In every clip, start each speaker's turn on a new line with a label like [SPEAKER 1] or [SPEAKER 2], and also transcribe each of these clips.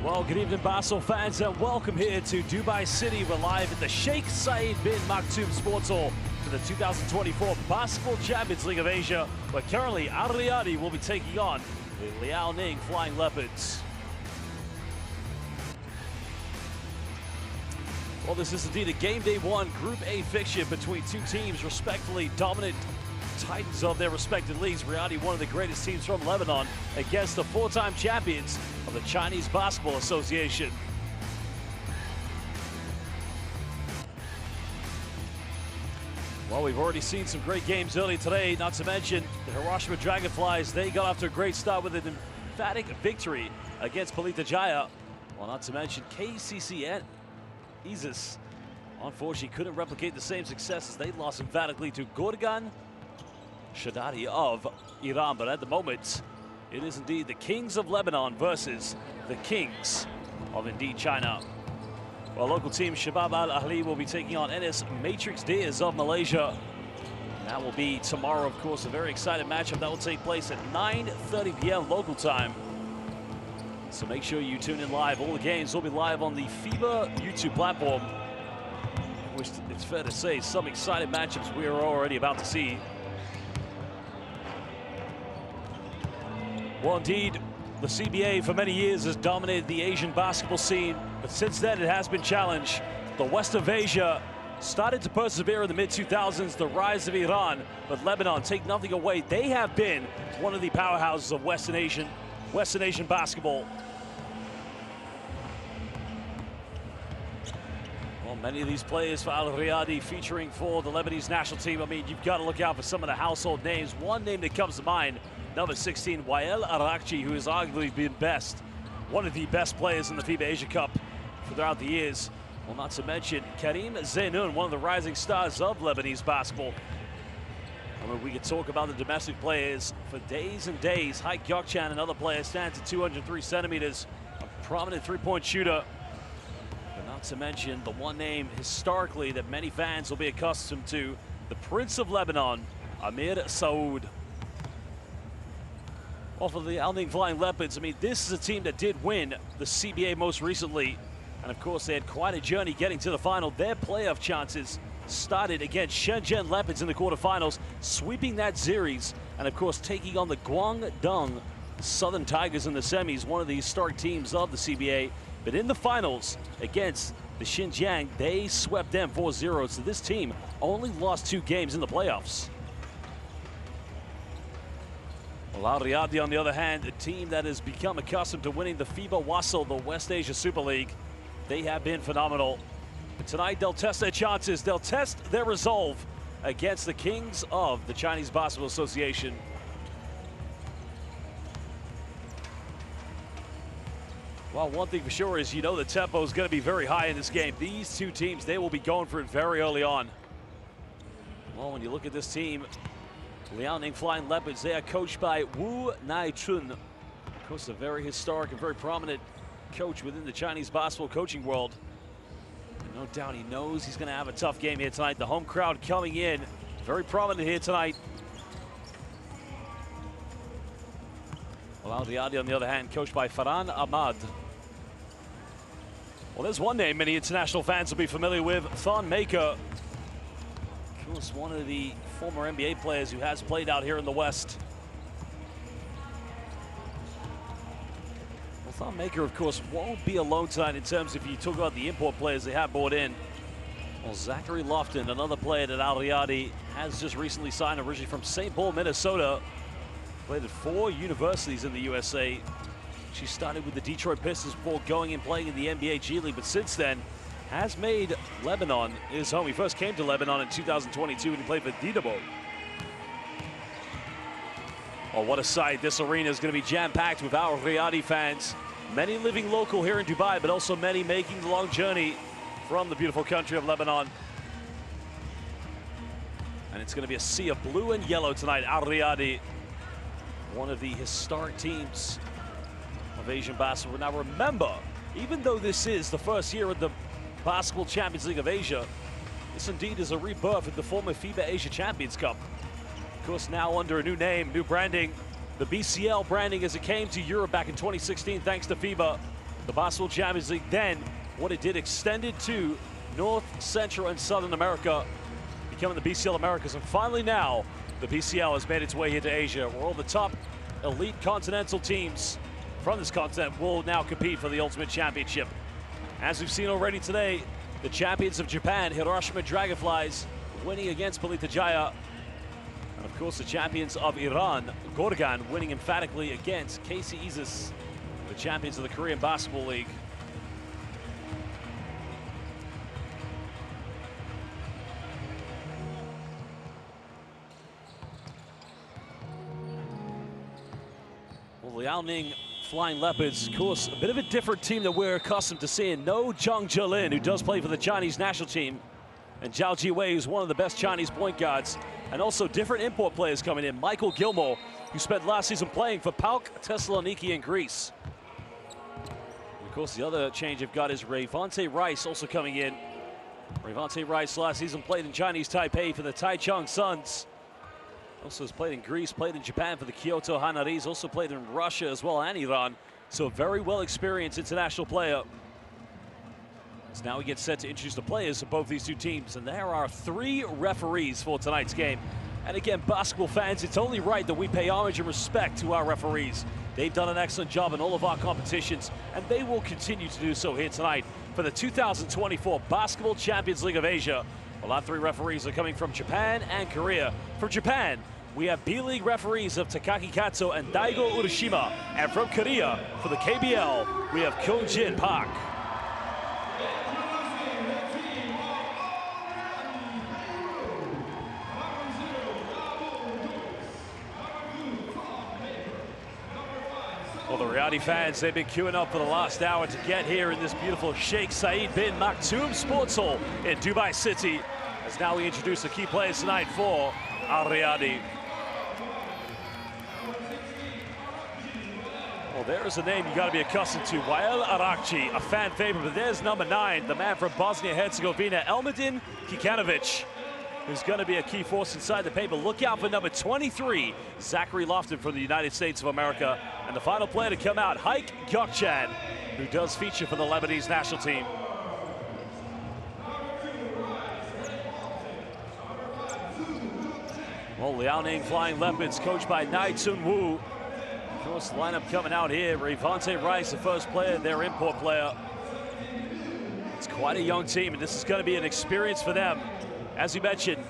[SPEAKER 1] Well, good evening, Basel fans, and welcome here to Dubai City. We're live at the Sheikh Zayed bin Maktoum Sports Hall for the 2024 Basketball Champions League of Asia, where currently Riyadi will be taking on the Liaoning Flying Leopards. Well, this is indeed a game day one Group A fixture between two teams respectively dominant titans of their respective leagues. Riyadi, one of the greatest teams from Lebanon, against the four-time champions of the Chinese Basketball Association. Well, we've already seen some great games early today, not to mention the Hiroshima Dragonflies. They got off to a great start with an emphatic victory against Pelita Jaya. Well, not to mention KCC and ISIS, unfortunately, couldn't replicate the same success as they lost emphatically to Gorgan Shadadi of Iran. But at the moment, it is indeed the Kings of Lebanon versus the Kings of indeed China. Well, local team Shabab Al Ahli will be taking on NS Matrix Deers of Malaysia. And that will be tomorrow, of course, a very exciting matchup that will take place at 9:30 p.m. local time. So make sure you tune in live. All the games will be live on the FIBA YouTube platform, which it's fair to say some exciting matchups we are already about to see. Well, indeed, the CBA for many years has dominated the Asian basketball scene, but since then it has been challenged. The West of Asia started to persevere in the mid-2000s, the rise of Iran, but Lebanon, take nothing away, they have been one of the powerhouses of Western Asian basketball. Well, many of these players for Al Riyadi featuring for the Lebanese national team. I mean, you've got to look out for some of the household names. One name that comes to mind, number 16, Wael Arakchi, who has arguably been one of the best players in the FIBA Asia Cup throughout the years. Well, not to mention Karim Zainoun, one of the rising stars of Lebanese basketball. I mean, we could talk about the domestic players for days and days. Haik Gökçen, another player, stands at 203 centimeters, a prominent three-point shooter. But not to mention the one name historically that many fans will be accustomed to, the Prince of Lebanon, Amir Saoud. Well, for the Liaoning Flying Leopards, I mean, this is a team that did win the CBA most recently. And of course, they had quite a journey getting to the final. Their playoff chances started against Shenzhen Leopards in the quarterfinals, sweeping that series, and of course taking on the Guangdong Southern Tigers in the semis, one of the historic teams of the CBA. But in the finals against the Xinjiang, they swept them 4-0. So this team only lost 2 games in the playoffs. Well, Al Riyadi, on the other hand, a team that has become accustomed to winning the FIBA WASL, the West Asia Super League. They have been phenomenal. But tonight, they'll test their chances. They'll test their resolve against the Kings of the Chinese Basketball Association. Well, one thing for sure is, you know, the tempo is going to be very high in this game. These two teams, they will be going for it very early on. Well, when you look at this team, Liaoning Flying Leopards, they are coached by Wu Nai-chun. Of course, a very historic and very prominent coach within the Chinese basketball coaching world. And no doubt he knows he's going to have a tough game here tonight. The home crowd coming in, very prominent here tonight. Well, Al Riyadi, on the other hand, coached by Farhan Ahmad. Well, there's one name many international fans will be familiar with, Thon Maker. Of course, one of the former NBA players who has played out here in the West. Well, Thon Maker, of course, won't be alone tonight in terms of, if you talk about the import players they have brought in. Well, Zachary Lofton, another player that Al Riyadi has just recently signed, originally from St. Paul, Minnesota. Played at 4 universities in the USA. She started with the Detroit Pistons before going and playing in the NBA G League, but since then has made Lebanon his home. He first came to Lebanon in 2022 when he played for Dinamo. Oh, what a sight. This arena is going to be jam-packed with our Riyadi fans. Many living local here in Dubai, but also many making the long journey from the beautiful country of Lebanon. And it's going to be a sea of blue and yellow tonight. Al Riyadi, one of the historic teams of Asian basketball. Now remember, even though this is the first year of the Basketball Champions League of Asia, this indeed is a rebirth of the former FIBA Asia Champions Cup. Of course, now under a new name, new branding, the BCL branding as it came to Europe back in 2016 thanks to FIBA. the Basketball Champions League, then what it did extended to North, Central, and Southern America, becoming the BCL Americas. And finally now, the BCL has made its way here to Asia, where all the top elite continental teams from this continent will now compete for the Ultimate Championship. As we've seen already today, the champions of Japan, Hiroshima Dragonflies, winning against Pelita Jaya. And of course, the champions of Iran, Gorgan, winning emphatically against KC Isis, the champions of the Korean Basketball League. Well, Liaoning Flying Leopards, of course, a bit of a different team that we're accustomed to seeing. No Zhang Zhelin, who does play for the Chinese national team, and Zhao Jiwei, who's one of the best Chinese point guards, and also different import players coming in. Michael Gilmore, who spent last season playing for PAOK Thessaloniki in Greece. And of course, the other change you've got is Rayvonte Rice also coming in. Rayvonte Rice last season played in Chinese Taipei for the Taichung Suns. Also has played in Greece, played in Japan for the Kyoto Hanaris, also played in Russia as well and Iran. So a very well experienced international player. As now we get set to introduce the players of both these two teams. And there are 3 referees for tonight's game. And again, basketball fans, it's only right that we pay homage and respect to our referees. They've done an excellent job in all of our competitions, and they will continue to do so here tonight for the 2024 Basketball Champions League of Asia. Well, our 3 referees are coming from Japan and Korea. From Japan, we have B-League referees of Takaki Katsu and Daigo Urashima. And from Korea, for the KBL, we have Kyung-Jin Park. Well, the Riyadi fans, they've been queuing up for the last hour to get here in this beautiful Sheikh Saeed bin Maktoum Sports Hall in Dubai City. As now we introduce the key players tonight for Al Riyadi. Well, there is a name you got to be accustomed to. Wael Arakci, a fan favorite, but there's number 9, the man from Bosnia-Herzegovina, Elmedin Kikanovic, who's going to be a key force inside the paint. But look out for number 23, Zachary Lofton from the United States of America. And the final player to come out, Haik Gökçen, who does feature for the Lebanese national team. Well, Liaoning Flying Leopards, coached by Nai Tsun Wu. Of course, the lineup coming out here, Rayvonte Rice, the first player, their import player. It's quite a young team, and this is going to be an experience for them. As you mentioned,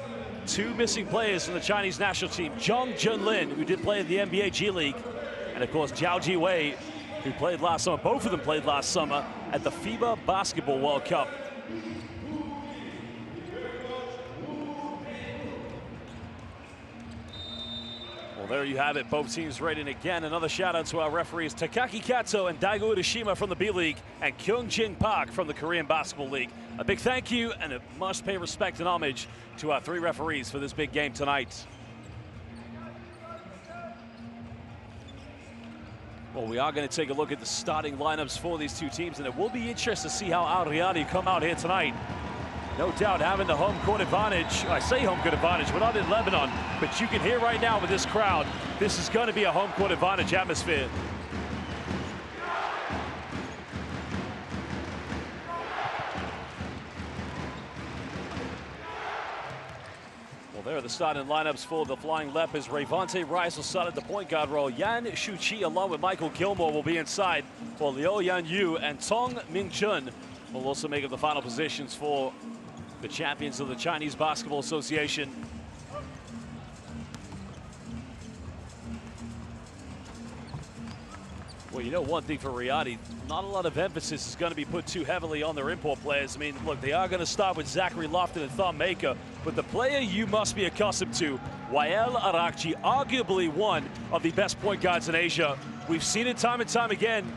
[SPEAKER 1] 2 missing players from the Chinese national team. Zhang Zhenlin, who did play in the NBA G League, and of course, Zhao Jiwei, who played last summer. Both of them played last summer at the FIBA Basketball World Cup. Well, there you have it, both teams rating again. Another shout out to our referees, Takaki Katsu and Daigo Urashima from the B-League, and Kyung-Jin Park from the Korean Basketball League. A big thank you and a must pay respect and homage to our 3 referees for this big game tonight. Well, we are going to take a look at the starting lineups for these 2 teams, and it will be interesting to see how Al Riyadi come out here tonight. No doubt having the home court advantage. I say home court advantage, we're not in Lebanon, but you can hear right now with this crowd, this is going to be a home court advantage atmosphere. Well, there are the starting lineups for the Flying Leopards. Rayvonte Rice will start at the point guard role. Yan Shuqi along with Michael Gilmore will be inside, while Liu Yan Yu and Tong Ming-chun will also make up the final positions for the champions of the Chinese Basketball Association. Well, you know one thing for Riyadi, not a lot of emphasis is going to be put too heavily on their import players. I mean, look, they are going to start with Zachary Lofton and Thom Maker, but the player you must be accustomed to, Wael Arakci, arguably one of the best point guards in Asia. We've seen it time and time again.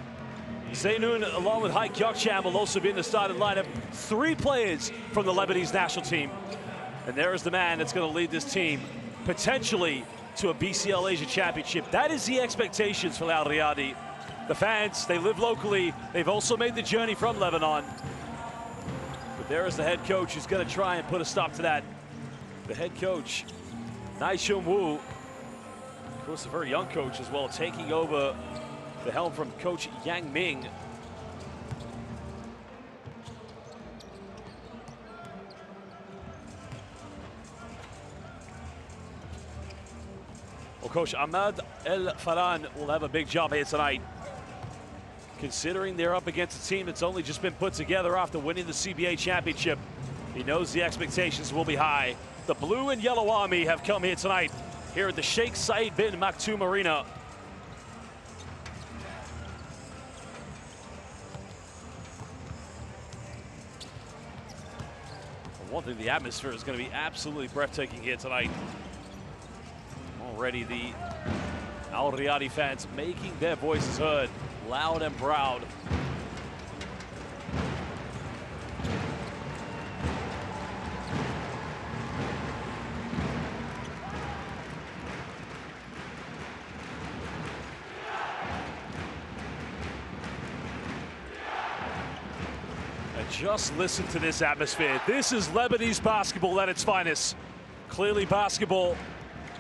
[SPEAKER 1] Zainoun, along with Haik Gökçen, will also be in the starting lineup. 3 players from the Lebanese national team. And there is the man that's going to lead this team, potentially to a BCL Asia Championship. That is the expectations for Al Riyadi. The fans, they live locally. They've also made the journey from Lebanon. But there is the head coach who's going to try and put a stop to that. The head coach, Nai Tsun Wu, of course, a very young coach as well, taking over the helm from Coach Yang Ming. Coach Ahmed El Faran will have a big job here tonight, considering they're up against a team that's only just been put together after winning the CBA championship. He knows the expectations will be high. The blue and yellow army have come here tonight, here at the Sheikh Said bin Maktoum Arena. One thing, the atmosphere is going to be absolutely breathtaking here tonight. Already the Al Riyadi fans making their voices heard loud and proud. Just listen to this atmosphere. This is Lebanese basketball at its finest. Clearly basketball,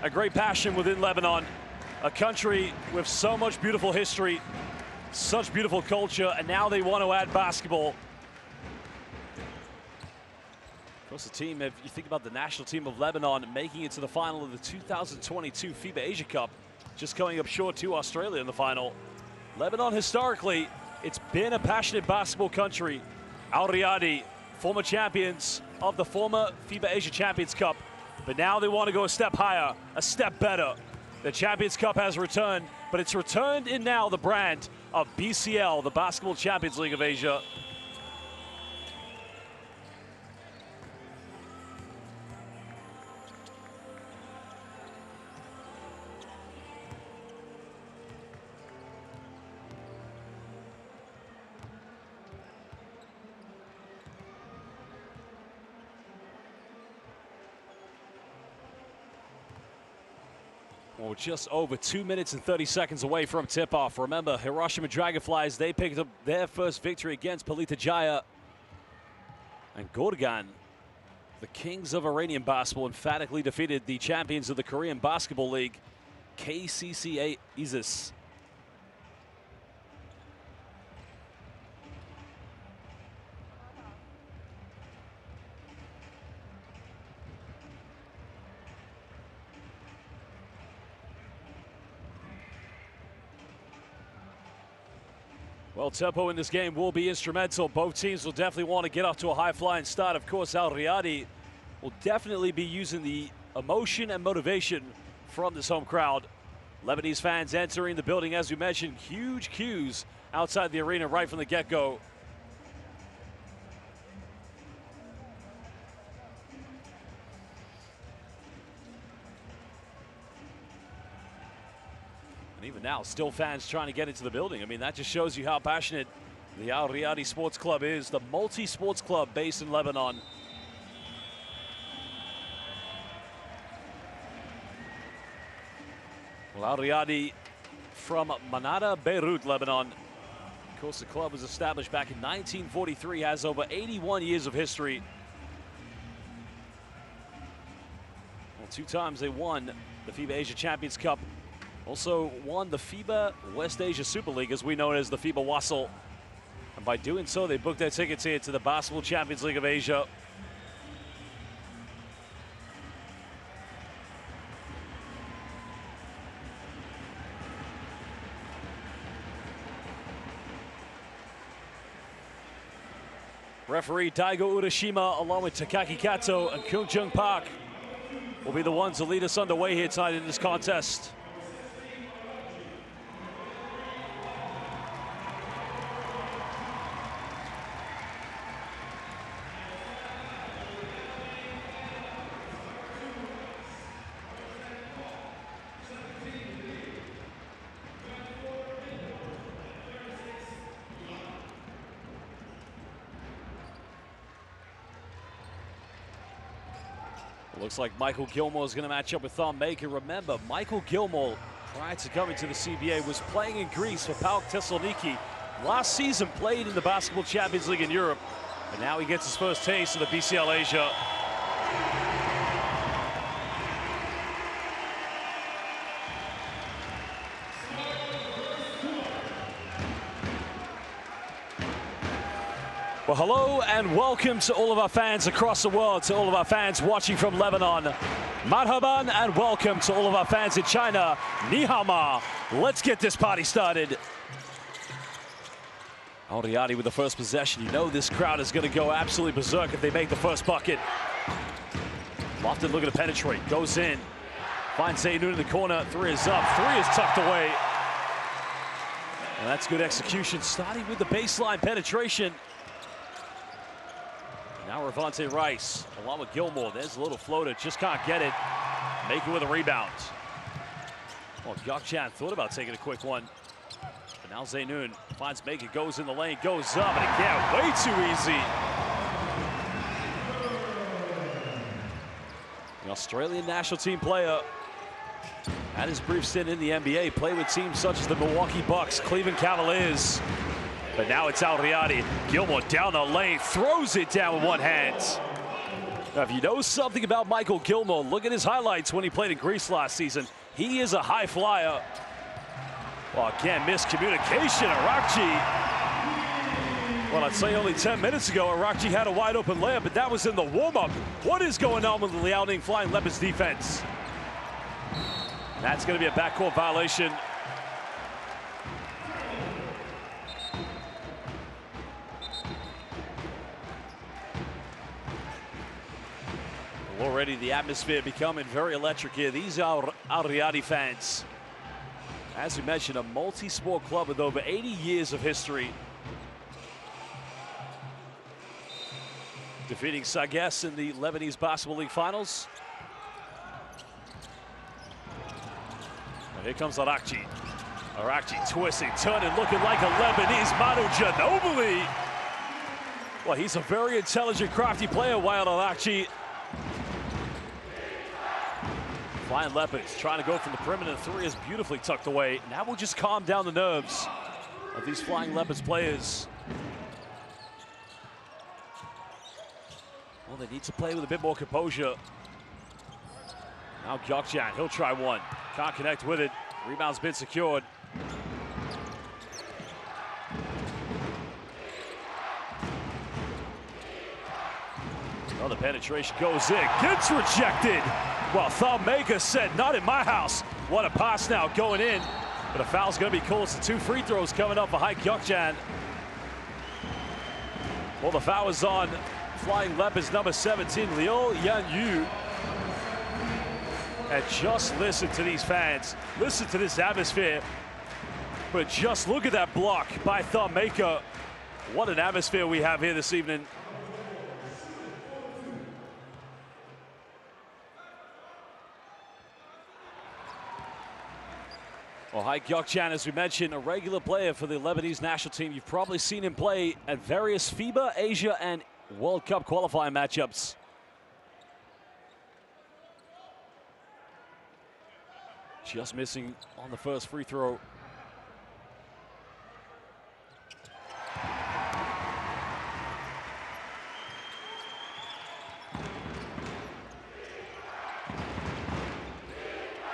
[SPEAKER 1] a great passion within Lebanon, a country with so much beautiful history, such beautiful culture, and now they want to add basketball. Of course, the team, if you think about the national team of Lebanon making it to the final of the 2022 FIBA Asia Cup, just coming up short to Australia in the final. Lebanon, historically, it's been a passionate basketball country. Al Riyadi, former champions of the former FIBA Asia Champions Cup, but now they want to go a step higher, a step better. The Champions Cup has returned, but it's returned in now the brand of BCL, the Basketball Champions League of Asia. Well, just over 2 minutes and 30 seconds away from tip-off. Remember, Hiroshima Dragonflies, they picked up their first victory against Pelita Jaya. And Gorgan, the kings of Iranian basketball, emphatically defeated the champions of the Korean Basketball League, KCCA Isis. Well, tempo in this game will be instrumental. Both teams will definitely want to get off to a high-flying start. Of course, Al Riyadi will definitely be using the emotion and motivation from this home crowd. Lebanese fans entering the building, as we mentioned, huge queues outside the arena right from the get-go. Even now, still fans trying to get into the building. I mean, that just shows you how passionate the Al Riyadi Sports Club is, the multi-sports club based in Lebanon. Well, Al Riyadi from Manada, Beirut, Lebanon. Of course, the club was established back in 1943, has over 81 years of history. Well, 2 times they won the FIBA Asia Champions Cup. Also won the FIBA West Asia Super League, as we know it as the FIBA Wasl. And by doing so, they booked their tickets here to the Basketball Champions League of Asia. Referee Daigo Urashima, along with Takaki Kato and Kyung Jung Park, will be the ones to lead us underway here tonight in this contest. Looks like Michael Gilmore is going to match up with Thom Maker. Remember, Michael Gilmore, prior to coming to the CBA, was playing in Greece for PAOK Thessaloniki. Last season played in the Basketball Champions League in Europe. And now he gets his first taste of the BCL Asia. Well, hello and welcome to all of our fans across the world, to all of our fans watching from Lebanon. Marhaban and welcome to all of our fans in China. Ni hao ma. Let's get this party started. Riyadi with the first possession. You know this crowd is going to go absolutely berserk if they make the first bucket. Lofton looking to penetrate. Goes in. Finds Zainoun in the corner. Three is up. Three is tucked away. And that's good execution. Starting with the baseline penetration. Now Ravante Rice, along with Gilmore. There's a little floater, just can't get it. Make it with a rebound. Well, Gökçen thought about taking a quick one. But now Zainoun finds Mega, goes in the lane, goes up, and again, way too easy. The Australian national team player had his brief stint in the NBA, played with teams such as the Milwaukee Bucks, Cleveland Cavaliers. But now it's Riyadi. Gilmore down the lane, throws it down with one hand. Now, if you know something about Michael Gilmore, look at his highlights when he played in Greece last season. He is a high flyer. Well, again, miscommunication. Arakji. Well, I'd say only 10 minutes ago, Arakji had a wide open layup, but that was in the warm-up. What is going on with the Liaoning Flying Leopards defense? That's going to be a backcourt violation. Already the atmosphere becoming very electric here. These are Riyadi fans. As we mentioned, a multi-sport club with over 80 years of history. Defeating Sagesse in the Lebanese Basketball League Finals. And here comes Arakji. Arakji twisting, turning, looking like a Lebanese Manu Ginobili. Well, he's a very intelligent, crafty player, Wild Arakji. Flying Leopards trying to go from the perimeter. The three is beautifully tucked away. Now we'll just calm down the nerves of these Flying Leopards players. Well, they need to play with a bit more composure. Now Gökçen, he'll try one. Can't connect with it. Rebound's been secured. Another penetration goes in, gets rejected. Well, Thumb-Maker said, not in my house. What a pass now going in. But a foul's going to be called. It's the two free throws coming up for Gökçen. Well, the foul is on Flying Leopards number 17, Liu Yanyu. And just listen to these fans. Listen to this atmosphere. But just look at that block by Thumb-Maker. What an atmosphere we have here this evening. Well, Gökçen, as we mentioned, a regular player for the Lebanese national team. You've probably seen him play at various FIBA, Asia, and World Cup qualifying matchups. Just missing on the first free throw.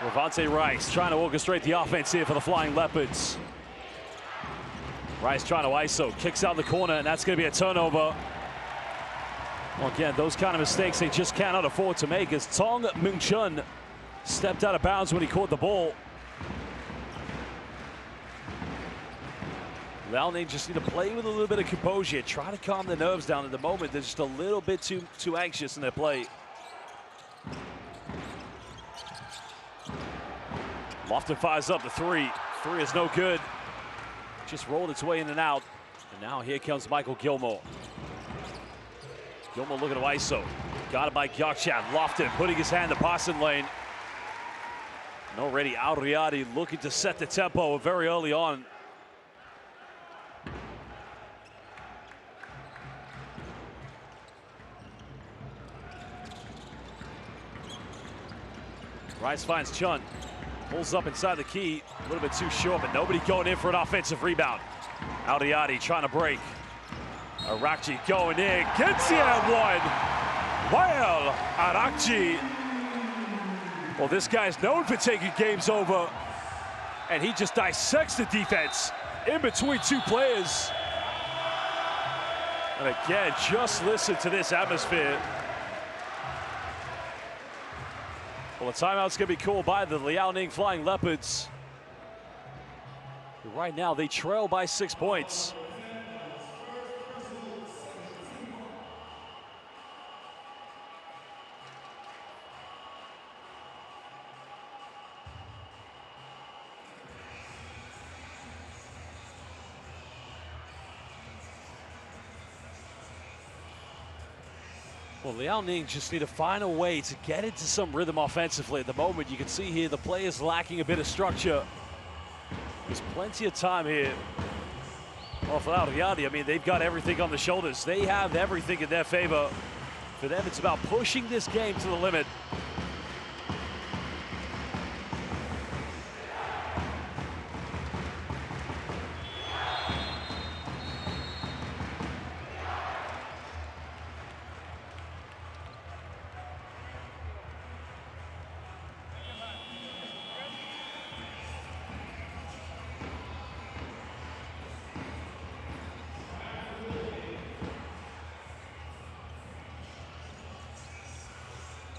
[SPEAKER 1] Ravante Rice trying to orchestrate the offense here for the Flying Leopards. Rice trying to ISO, kicks out the corner, and that's going to be a turnover. Well, again, those kind of mistakes they just cannot afford to make, as Tong Mung-chun stepped out of bounds when he caught the ball. Liaoning just need to play with a little bit of composure, try to calm the nerves down. At the moment, they're just a little bit too anxious in their play. Lofton fires up the three. Three is no good. Just rolled its way in and out. And now here comes Michael Gilmore. Gilmore looking to ISO. Got it by Gökçen. Lofton putting his hand in the passing lane. And already Riyadi looking to set the tempo very early on. Rice finds Chun. Pulls up inside the key, a little bit too short, but nobody going in for an offensive rebound. Riyadi trying to break. Arakji going in, gets the and one. Well, Arakji. Well, this guy's known for taking games over, and he just dissects the defense in between two players. And again, just listen to this atmosphere. Well, the timeout's going to be called by the Liaoning Flying Leopards. Right now, they trail by 6 points. Well, Liaoning just need to find a way to get into some rhythm offensively. At the moment, you can see here the players lacking a bit of structure. There's plenty of time here. Well, for Riyadi, I mean, they've got everything on the shoulders. They have everything in their favor. For them, it's about pushing this game to the limit.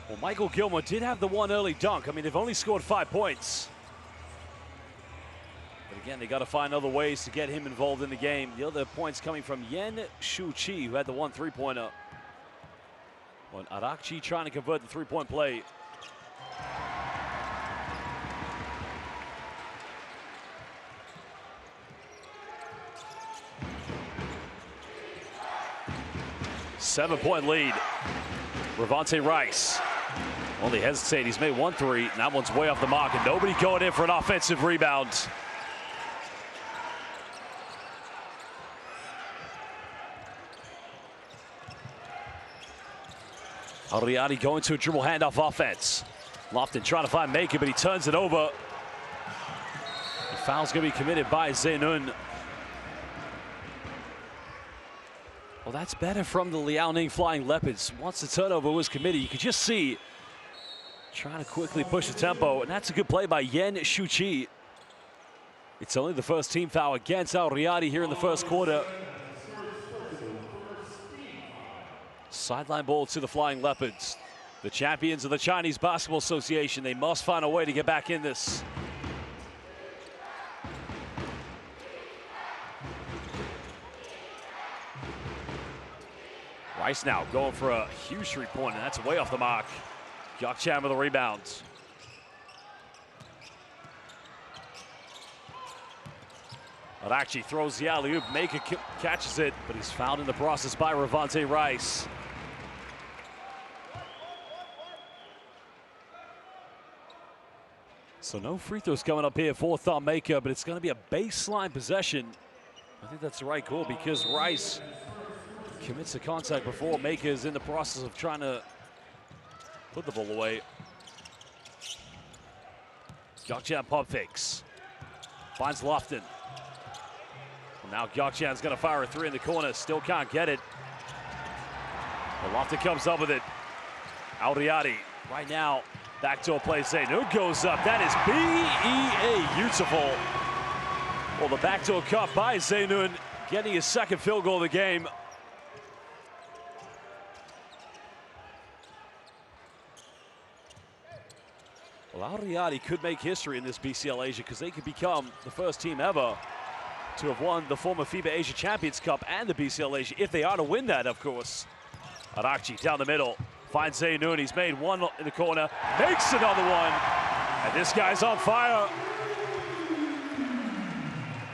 [SPEAKER 1] Well, Michael Gilmore did have the one early dunk. I mean, they've only scored 5 points. But again, they got to find other ways to get him involved in the game. The other points coming from Yen Shu-Chi, who had the one three-pointer. Well, Arakchi trying to convert the three-point play. Seven-point lead. Ravante Rice. Only hesitate. He's made 1 3, and that one's way off the mark, and nobody going in for an offensive rebound. Riyadi going to a dribble handoff offense. Lofton trying to find Maker, but he turns it over. The foul's going to be committed by Zainun. Well, that's better from the Liaoning Flying Leopards. Once the turnover was committed, you could just see trying to quickly push the tempo, and that's a good play by Yen Shu-Chi. It's only the first team foul against Riyadi here in the first quarter. Sideline ball to the Flying Leopards. The champions of the Chinese Basketball Association. They must find a way to get back in this. Rice now going for a huge three-pointer, and that's way off the mark. Gyokchan with a rebound. Arakchi throws the alley-oop. Maker catches it, but he's fouled in the process by Ravante Rice. So no free throws coming up here for Thumb Maker, but it's going to be a baseline possession. I think that's the right call because Rice commits the contact before Maker is in the process of trying to put the ball away. Gyokchan pump fakes. Finds Lofton. Well, now Gyokchan's going to fire a three in the corner. Still can't get it. Well, Lofton comes up with it. Riyadi right now. Backdoor play. Zainun goes up. That is B-E-A. Beautiful. Well, the backdoor cut by Zainun, getting his second field goal of the game. Well, Riyadi could make history in this BCL Asia because they could become the first team ever to have won the former FIBA Asia Champions Cup and the BCL Asia, if they are to win that, of course. Arakchi down the middle, finds Zainun. He's made one in the corner, makes another one, and this guy's on fire.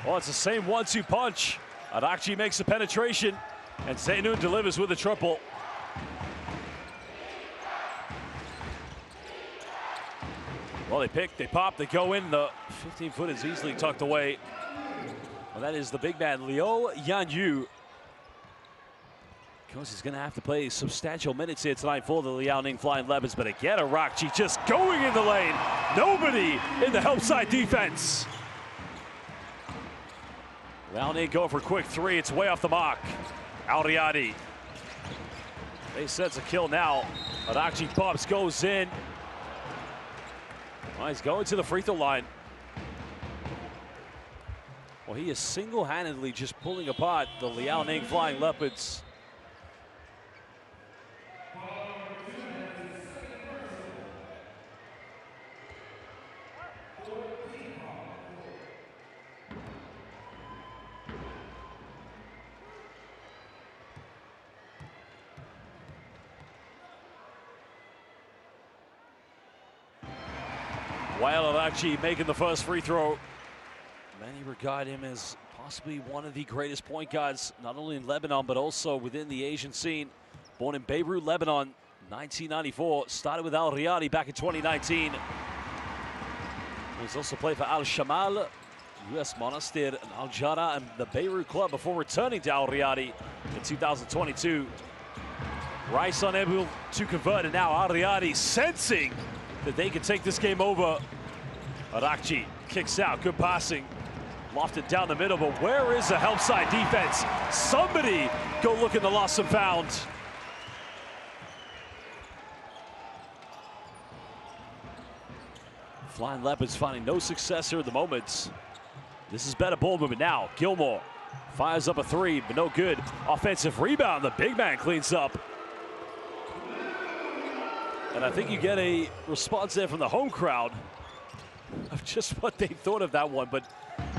[SPEAKER 1] Well, it's the same 1-2 punch. Arakchi makes a penetration, and Zainun delivers with a triple. Well, they pick, they pop, they go in. The 15-foot is easily tucked away. Well, that is the big man, Liu Yanyu. Coach is going to have to play substantial minutes here tonight for the Liaoning Flying Leopards, but again, Arakchi just going in the lane. Nobody in the help side defense. Liaoning going for a quick three. It's way off the mark. Riyadi. They sets a kill now. Arakchi pops, goes in. Well, he's going to the free throw line. Well, he is single-handedly just pulling apart the Liaoning Flying Leopards. Wael Al-Akji making the first free throw. Many regard him as possibly one of the greatest point guards, not only in Lebanon, but also within the Asian scene. Born in Beirut, Lebanon, 1994. Started with Al Riyadi back in 2019. He's also played for Al Shamal, US Monastir, and Al Jara, and the Beirut club before returning to Al Riyadi in 2022. Rice unable to convert, and now Al Riyadi sensing that they can take this game over. Al-Akji kicks out, good passing. Lofted down the middle, but where is the help side defense? Somebody go look in the lost and found. Flying Leopards finding no success here at the moment. This is better ball movement now. Gilmore fires up a three, but no good. Offensive rebound, the big man cleans up. And I think you get a response there from the home crowd of just what they thought of that one, but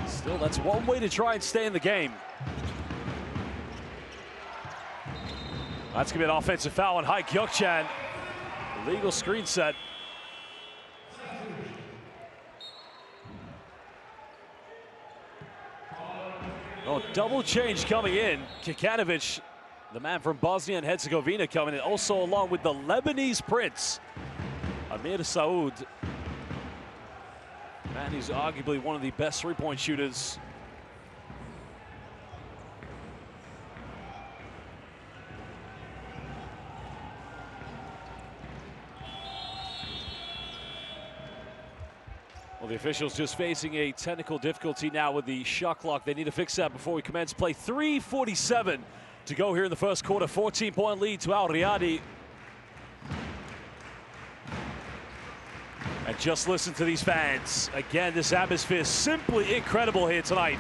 [SPEAKER 1] still, that's one way to try and stay in the game. That's gonna be an offensive foul on Hai Kyokchan. Illegal screen set. Oh, double change coming in. Kikanovic, the man from Bosnia and Herzegovina, coming in, also along with the Lebanese prince, Amir Saoud. Man, he's arguably one of the best three-point shooters. Well, the officials just facing a technical difficulty now with the shot clock. They need to fix that before we commence play. 3:47 to go here in the first quarter. 14-point lead to Al Riyadi. And just listen to these fans. Again, this atmosphere is simply incredible here tonight.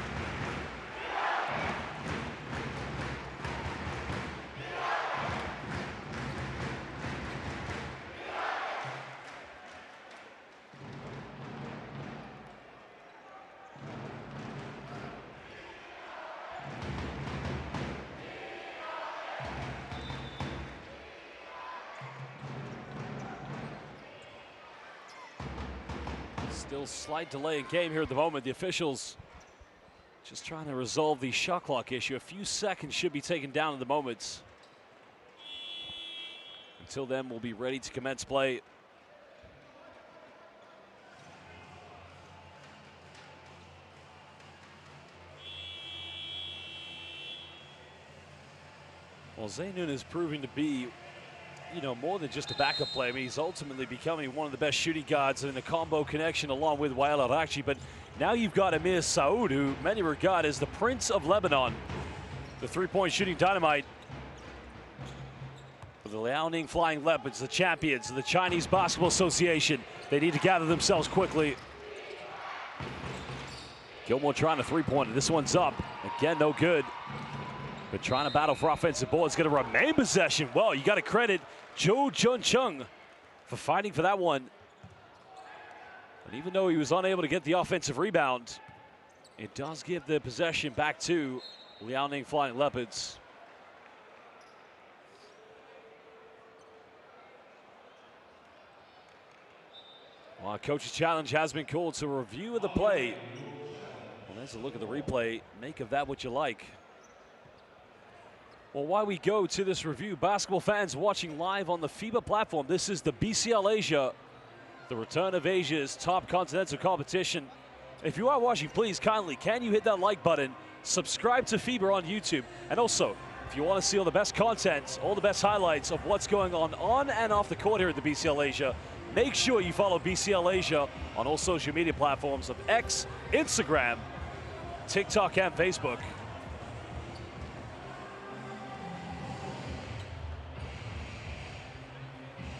[SPEAKER 1] Still slight delay in game here at the moment. The officials just trying to resolve the shot clock issue. A few seconds should be taken down at the moment. Until then, we'll be ready to commence play. Well, Zainoun is proving to be, you know, more than just a backup player. I mean, he's ultimately becoming one of the best shooting guards in the combo connection along with Wael Al-Akji. But now you've got Amir Saoud, who many regard as the Prince of Lebanon, the three-point shooting dynamite. For the Liaoning Flying Leopards, the champions of the Chinese Basketball Association, they need to gather themselves quickly. Gilmore trying a three-pointer. This one's up. Again, no good. But trying to battle for offensive ball. It's going to remain possession. Well, you got to credit Cho Jun-chung for fighting for that one. But even though he was unable to get the offensive rebound, it does give the possession back to Liaoning Flying Leopards. Well, coach's challenge has been called, so a review of the play. Well, there's a look at the replay. Make of that what you like. Well, while we go to this review, basketball fans watching live on the FIBA platform, this is the BCL Asia, the return of Asia's top continental competition. If you are watching, please kindly, can you hit that like button, subscribe to FIBA on YouTube, and also, if you want to see all the best content, all the best highlights of what's going on and off the court here at the BCL Asia, make sure you follow BCL Asia on all social media platforms of X, Instagram, TikTok, and Facebook.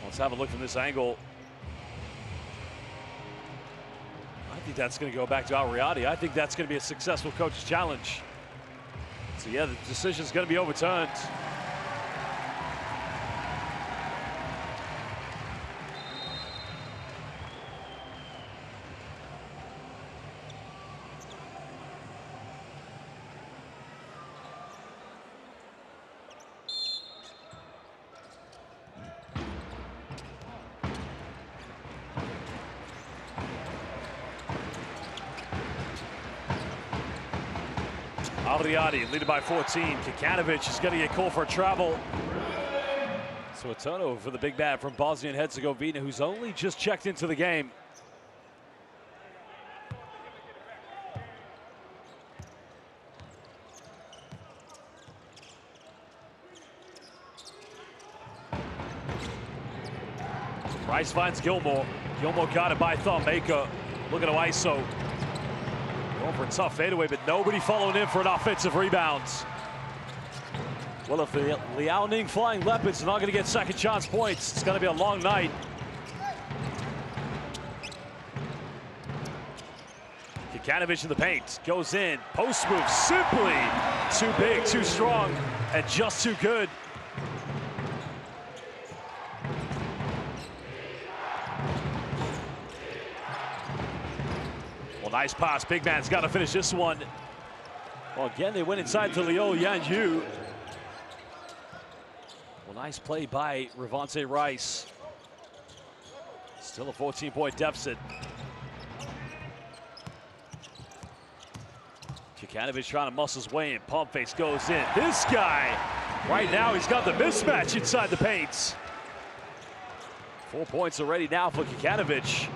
[SPEAKER 1] Let's have a look from this angle. I think that's going to go back to Al Riyadi. I think that's going to be a successful coach's challenge. So yeah, the decision's going to be overturned. Riyadi leading by 14. Kikanovic is going to get called for travel. So a turnover for the big man from Bosnia and Herzegovina, who's only just checked into the game. Rice finds Gilmore. Gilmore got it by thumb. Maker looking to ISO. Going for a tough fadeaway, but nobody following in for an offensive rebound. Well, if the Liaoning Flying Leopards are not going to get second chance points, it's going to be a long night. Kikanovic in the paint, goes in, post move, simply too big, too strong, and just too good. Well, nice pass, big man's got to finish this one. Well, again, they went inside to Liu Yanyu. Well, nice play by Rivante Rice. Still a 14-point deficit. Kikanovic trying to muscle his way in. Pump face goes in. This guy, right now, he's got the mismatch inside the paint. 4 points already now for Kikanovic.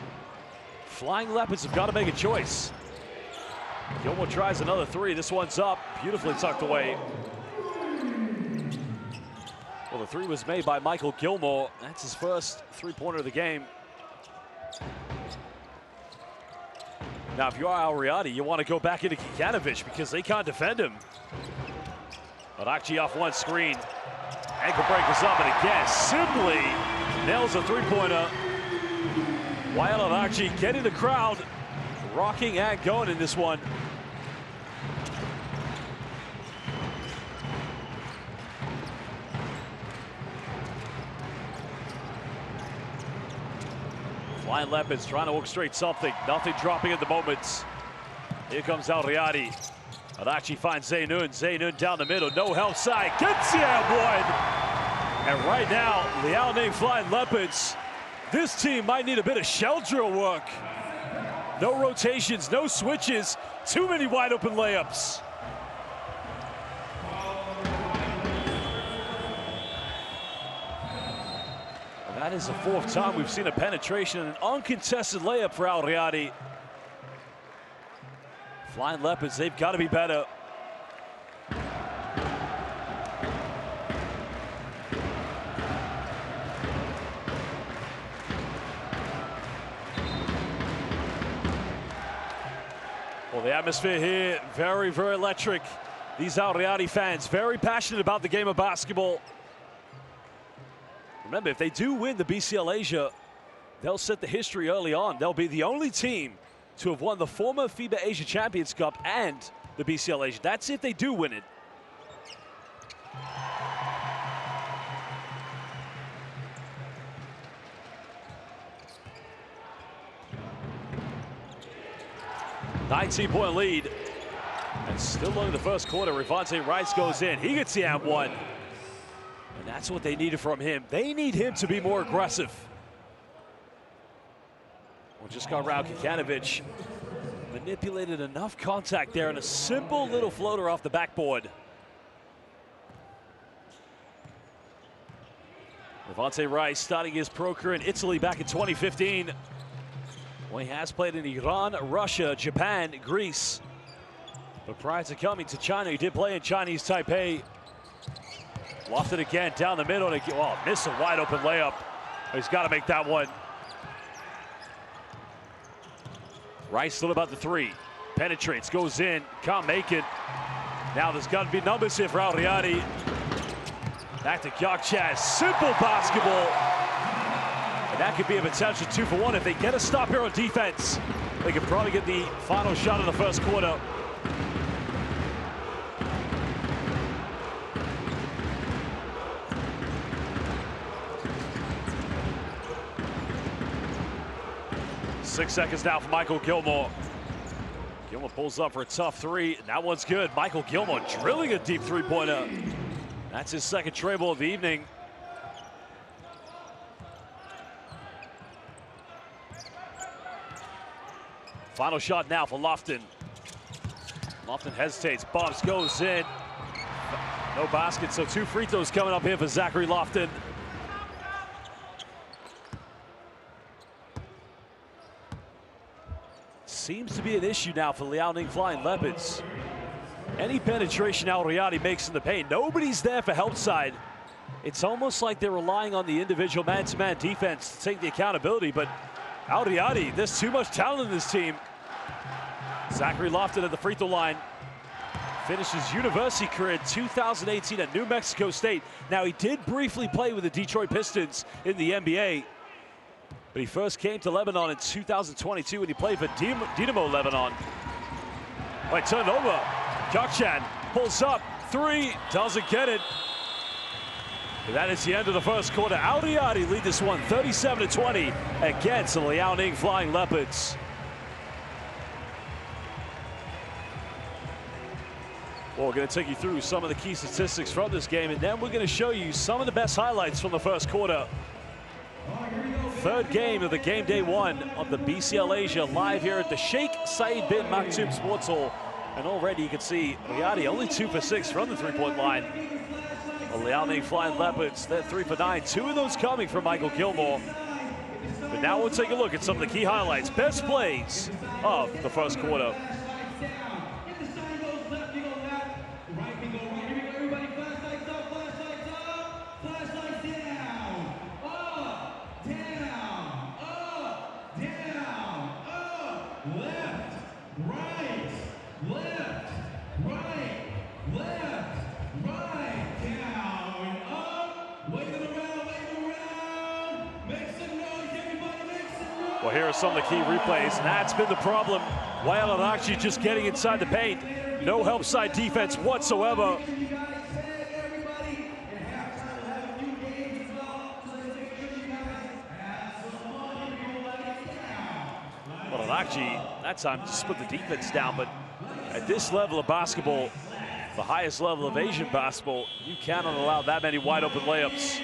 [SPEAKER 1] Flying Leopards have got to make a choice. Gilmore tries another three. This one's up, beautifully tucked away. Well, the three was made by Michael Gilmore. That's his first three-pointer of the game. Now, if you are Al Riyadi, you want to go back into Kikanovic because they can't defend him. But Akji off one screen. Ankle breakers up, and again, simply nails a three-pointer. Wael Akji getting the crowd rocking and going in this one. Flying Leopards trying to orchestrate something. Nothing dropping at the moment. Here comes Al Riyadi. Akji finds Zaynun. Zaynun down the middle. No help side. Gets the one. And right now, Liaoning Flying Leopards. This team might need a bit of shell drill work. No rotations, no switches. Too many wide open layups. That is the fourth time we've seen a penetration and an uncontested layup for Al Riyadi. Flying Leopards, they've got to be better. Well, the atmosphere here, very, very electric. These Al Riyadi fans, very passionate about the game of basketball. Remember, if they do win the BCL Asia, they'll set the history early on. They'll be the only team to have won the former FIBA Asia Champions Cup and the BCL Asia. That's if they do win it. $19-point lead. And still in the first quarter, Rivante Rice goes in. He gets the and one. And that's what they needed from him. They need him to be more aggressive. Well, just got around Kikanovic. Manipulated enough contact there and a simple little floater off the backboard. Rivante Rice starting his pro career in Italy back in 2015. Well, he has played in Iran, Russia, Japan, Greece. But prior to coming to China, he did play in Chinese Taipei. Lofted again down the middle. Oh, missed a wide open layup. He's got to make that one. Rice still about the three. Penetrates, goes in, can't make it. Now there's got to be numbers here for Al Riyadi. Back to Gökçe, simple basketball. And that could be a potential 2 for 1 if they get a stop here on defense. They could probably get the final shot in the first quarter. Six seconds now for Michael Gilmore. Gilmore pulls up for a tough three, and that one's good. Michael Gilmore drilling a deep three-pointer. That's his second treble of the evening. Final shot now for Lofton. Lofton hesitates, bumps, goes in. No basket, so 2 free throws coming up here for Zachary Lofton. Seems to be an issue now for Liaoning Flying Leopards. Any penetration Al Riyadi makes in the paint, nobody's there for help side. It's almost like they're relying on the individual man-to-man defense to take the accountability, but Al Riyadi, there's too much talent in this team. Zachary Lofton at the free throw line. Finished his university career in 2018 at New Mexico State. Now, he did briefly play with the Detroit Pistons in the NBA, but he first came to Lebanon in 2022 when he played for Dynamo Lebanon. Wait, turned over. Gökçen pulls up, 3, doesn't get it. And that is the end of the first quarter. Al Riyadi lead this one 37-20 against the Liaoning Flying Leopards. Well, we're going to take you through some of the key statistics from this game, and then we're going to show you some of the best highlights from the first quarter. Third game of the game day 1 of the BCL Asia live here at the Sheikh Saeed bin Maktoum Sports Hall. And already you can see Riyadi only 2 for 6 from the three-point line. The Liaoning Flying Leopards, they're 3 for 9. 2 of those coming from Michael Gilmore. But now we'll take a look at some of the key highlights, best plays of the first quarter. Well, here are some of the key replays, and that's been the problem. Wael Al-Akji just getting inside the paint. No help side defense whatsoever. Well, Al-Akji, that time just put the defense down, but at this level of basketball, the highest level of Asian basketball, you cannot allow that many wide open layups.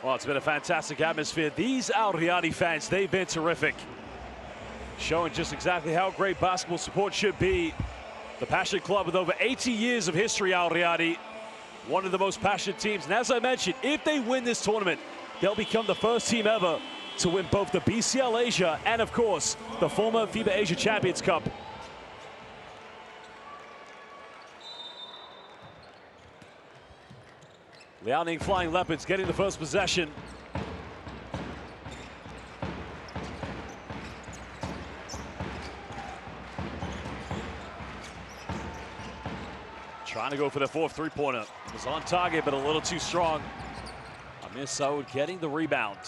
[SPEAKER 1] Well, it's been a fantastic atmosphere. These Al Riyadi fans, they've been terrific. Showing just exactly how great basketball support should be. The passionate club with over 80 years of history, Al Riyadi. One of the most passionate teams. And as I mentioned, if they win this tournament, they'll become the first team ever to win both the BCL Asia and, of course, the former FIBA Asia Champions Cup. Liaoning Flying Leopards getting the first possession. Trying to go for the 4th three-pointer. Was on target, but a little too strong. Amir Saud getting the rebound.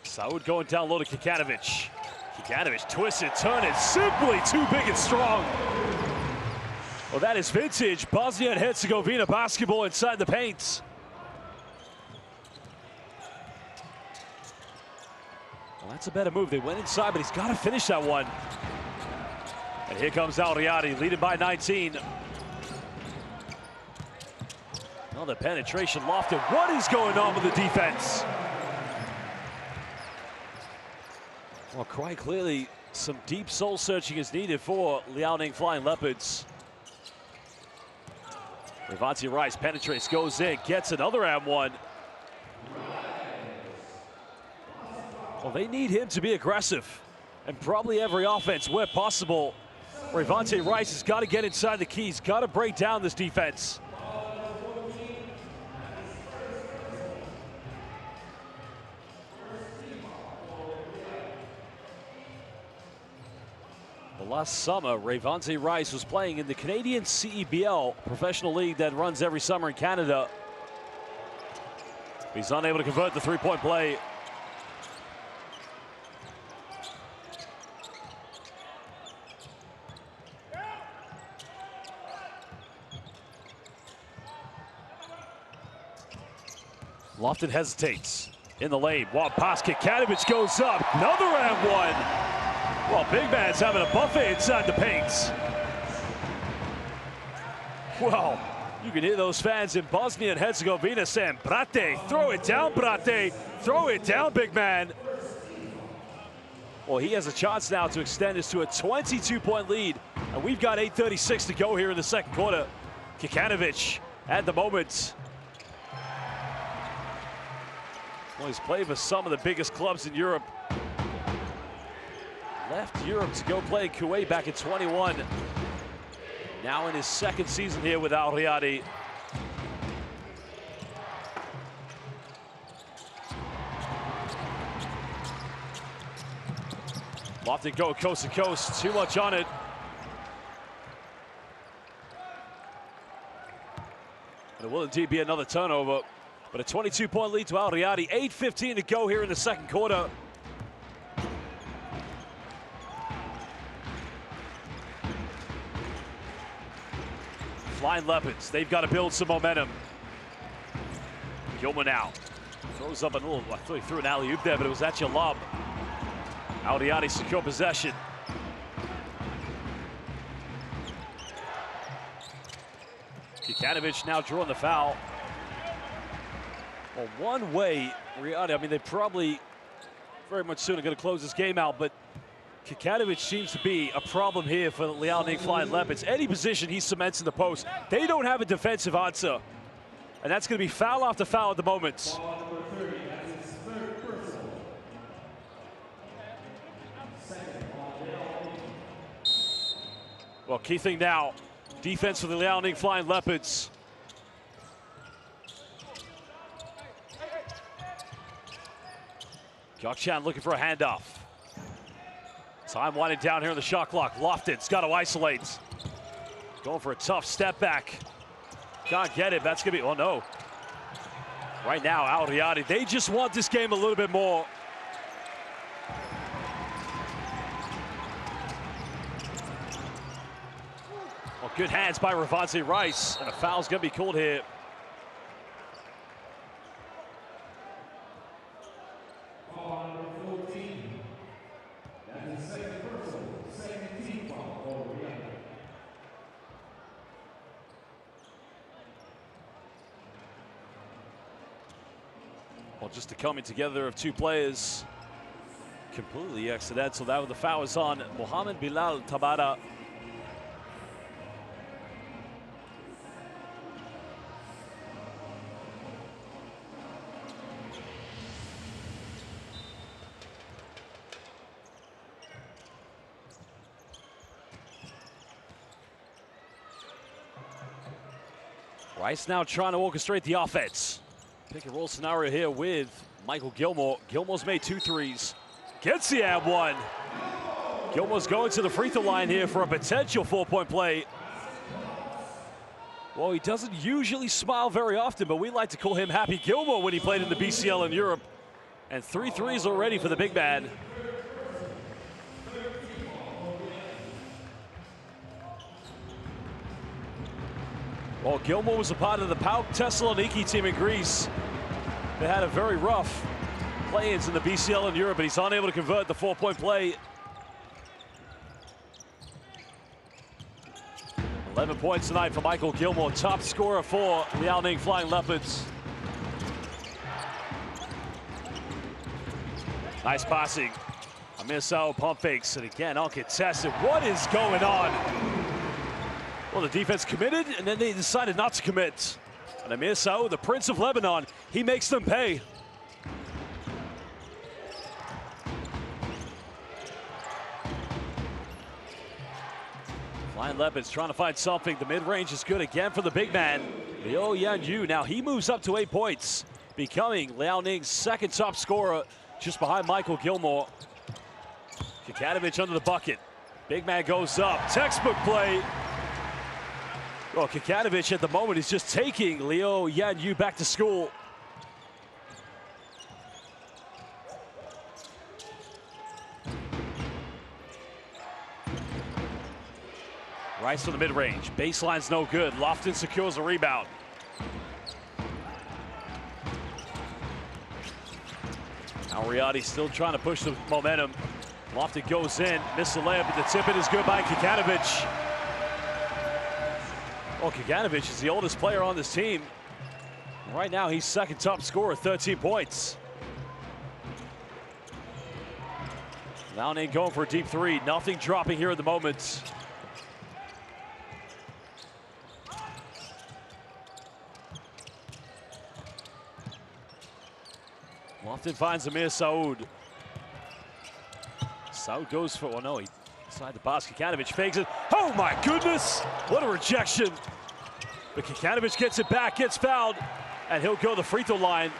[SPEAKER 1] Saud going down low to Kikanovic. Kikanovic twists it, turn it, simply too big and strong. Well, that is vintage Bosnia and Herzegovina basketball inside the paint. Well, that's a better move. They went inside, but he's got to finish that one. And here comes Al Riyadi, leading by 19. Another penetration, Lofton. What is going on with the defense? Well, quite clearly, some deep soul searching is needed for Liaoning Flying Leopards. Riyadi Rice penetrates, goes in, gets another and one. Well, they need him to be aggressive, and probably every offense where possible. Riyadi Rice has got to get inside the keys, got to break down this defense. Last summer, Riyadi Rice was playing in the Canadian CEBL professional league that runs every summer in Canada. He's unable to convert the three-point play. Lofton hesitates in the lane. Wow, pass, Kikanovic goes up. Another and one. Well, big man's having a buffet inside the paint. Well, you can hear those fans in Bosnia and Herzegovina saying, "Brate, throw it down, Brate, throw it down, big man." Well, he has a chance now to extend this to a 22-point lead, and we've got 8:36 to go here in the second quarter. Kikanovic at the moment. Well, he's played for some of the biggest clubs in Europe. Left Europe to go play Kuwait back in 21. Now in his second season here with Al Riyadi. Lofton go coast to coast, too much on it. And it will indeed be another turnover. But a 22-point lead to Al Riyadi. 8:15 to go here in the second quarter. Flying Leopards, they've got to build some momentum. Gilmer now throws up a little, I thought he threw an alley-oop there, but it was actually a lob. Al Riyadi secure possession. Kikanovic now drawing the foul. Well, one way, Riyadi, I mean, they probably very much soon are going to close this game out, but Kikanovic seems to be a problem here for the Liaoning Flying Leopards. Any position he cements in the post, they don't have a defensive answer. And that's going to be foul after foul at the moment. Well, key thing now, defense for the Liaoning Flying Leopards. Gökçen looking for a handoff. Time winding down here in the shot clock. Lofton's got to isolate. Going for a tough step back. Can't get it. That's going to be, oh no. Right now, Al Riyadi, they just want this game a little bit more. Well, good hands by Ravante Rice, and a foul's going to be called here. Well, just a coming together of two players. Completely accidental. That was the foul is on Mohamed Bilal Tabara. Rice now trying to orchestrate the offense. Pick and roll scenario here with Michael Gilmore. Gilmore's made 2 threes. Gets the and one. Gilmore's going to the free throw line here for a potential 4-point play. Well, he doesn't usually smile very often, but we like to call him Happy Gilmore when he played in the BCL in Europe. And 3 threes already for the big man. Well, Gilmore was a part of the PAOK Thessaloniki team in Greece. They had a very rough play-ins in the BCL in Europe, but he's unable to convert the 4-point play. 11 points tonight for Michael Gilmore, top scorer for Liaoning Flying Leopards. Nice passing. Amir Sao pump fakes, and again, uncontested. What is going on? Well, the defense committed, and then they decided not to commit. And Amir Sao, the Prince of Lebanon, he makes them pay. Flying Leopards trying to find something. The mid-range is good again for the big man, Liu Yanyu. Now he moves up to 8 points, becoming Liaoning's second top scorer, just behind Michael Gilmore. Kikanovic under the bucket. Big man goes up. Textbook play. Well, Kikanovic at the moment is just taking Liu Yanyu back to school. Rice to the mid-range. Baseline's no good. Lofton secures a rebound. Al Riyadi still trying to push the momentum. Lofton goes in, missed the layup, but the tip-in is good by Kikanovic. Well, Kikanovic is the oldest player on this team. Right now, he's second top scorer, 13 points. Liaoning going for a deep three. Nothing dropping here at the moment. Lofton finds Amir Saud. Saud goes for, oh no, he inside the basket. Kikanovic fakes it. Oh my goodness, what a rejection. But Kikanovic gets it back, gets fouled, and he'll go to the free throw line.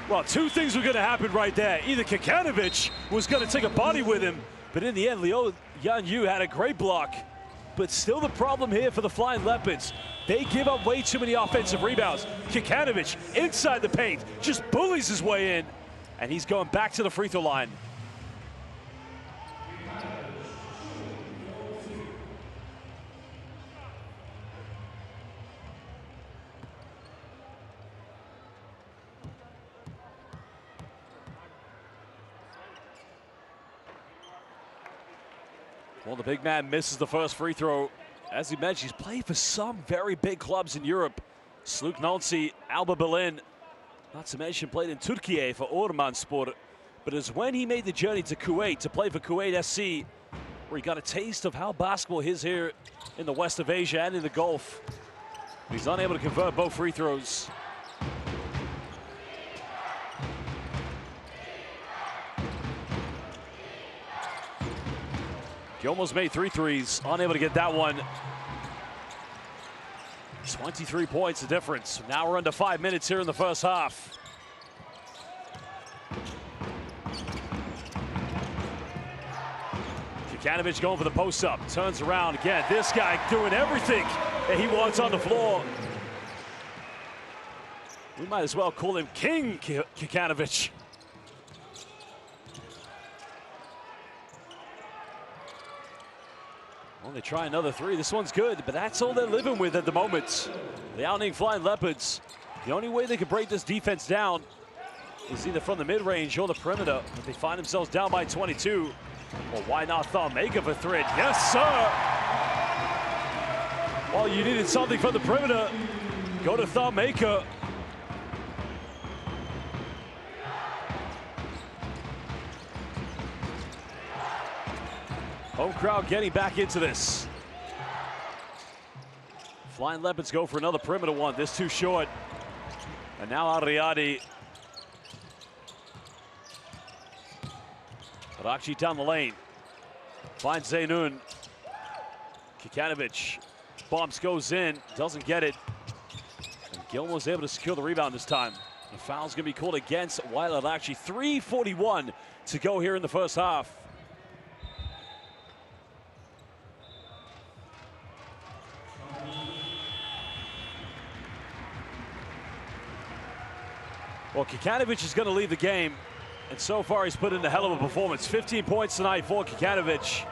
[SPEAKER 1] Well, two things were going to happen right there. Either Kikanovic was going to take a body with him, but in the end, Liu Yanyu had a great block. But still the problem here for the Flying Leopards. They give up way too many offensive rebounds. Kikanovic inside the paint, just bullies his way in, and he's going back to the free throw line. Well, the big man misses the first free throw. As he mentioned, he's played for some very big clubs in Europe. Sluk Nancy, Alba Berlin. Not to mention played in Turkey for Ormanspor. But it's when he made the journey to Kuwait to play for Kuwait SC, where he got a taste of how basketball is here in the west of Asia and in the Gulf. He's unable to convert both free throws. He almost made 3 threes, unable to get that one. 23 points the difference. Now we're under 5 minutes here in the first half. Kikanovic going for the post-up, turns around again. This guy doing everything that he wants on the floor. We might as well call him King Kikanovic. Well, they try another 3. This one's good, but that's all they're living with at the moment. The Liaoning Flying Leopards, the only way they can break this defense down is either from the mid-range or the perimeter. If they find themselves down by 22, well, why not Thaumaker for 3? Yes, sir! Well, you needed something from the perimeter. Go to Thaumaker. Home crowd getting back into this. Flying Leopards go for another perimeter one. This too short. And now Riyadi. Rakji down the lane. Finds Zainoun. Kikanovic. Bumps, goes in. Doesn't get it. And Gilmore's able to secure the rebound this time. The foul's going to be called against Rakji. 3:41 to go here in the first half. Well, Kikanovic is going to lead the game, and so far he's put in a hell of a performance. 15 points tonight for Kikanovic.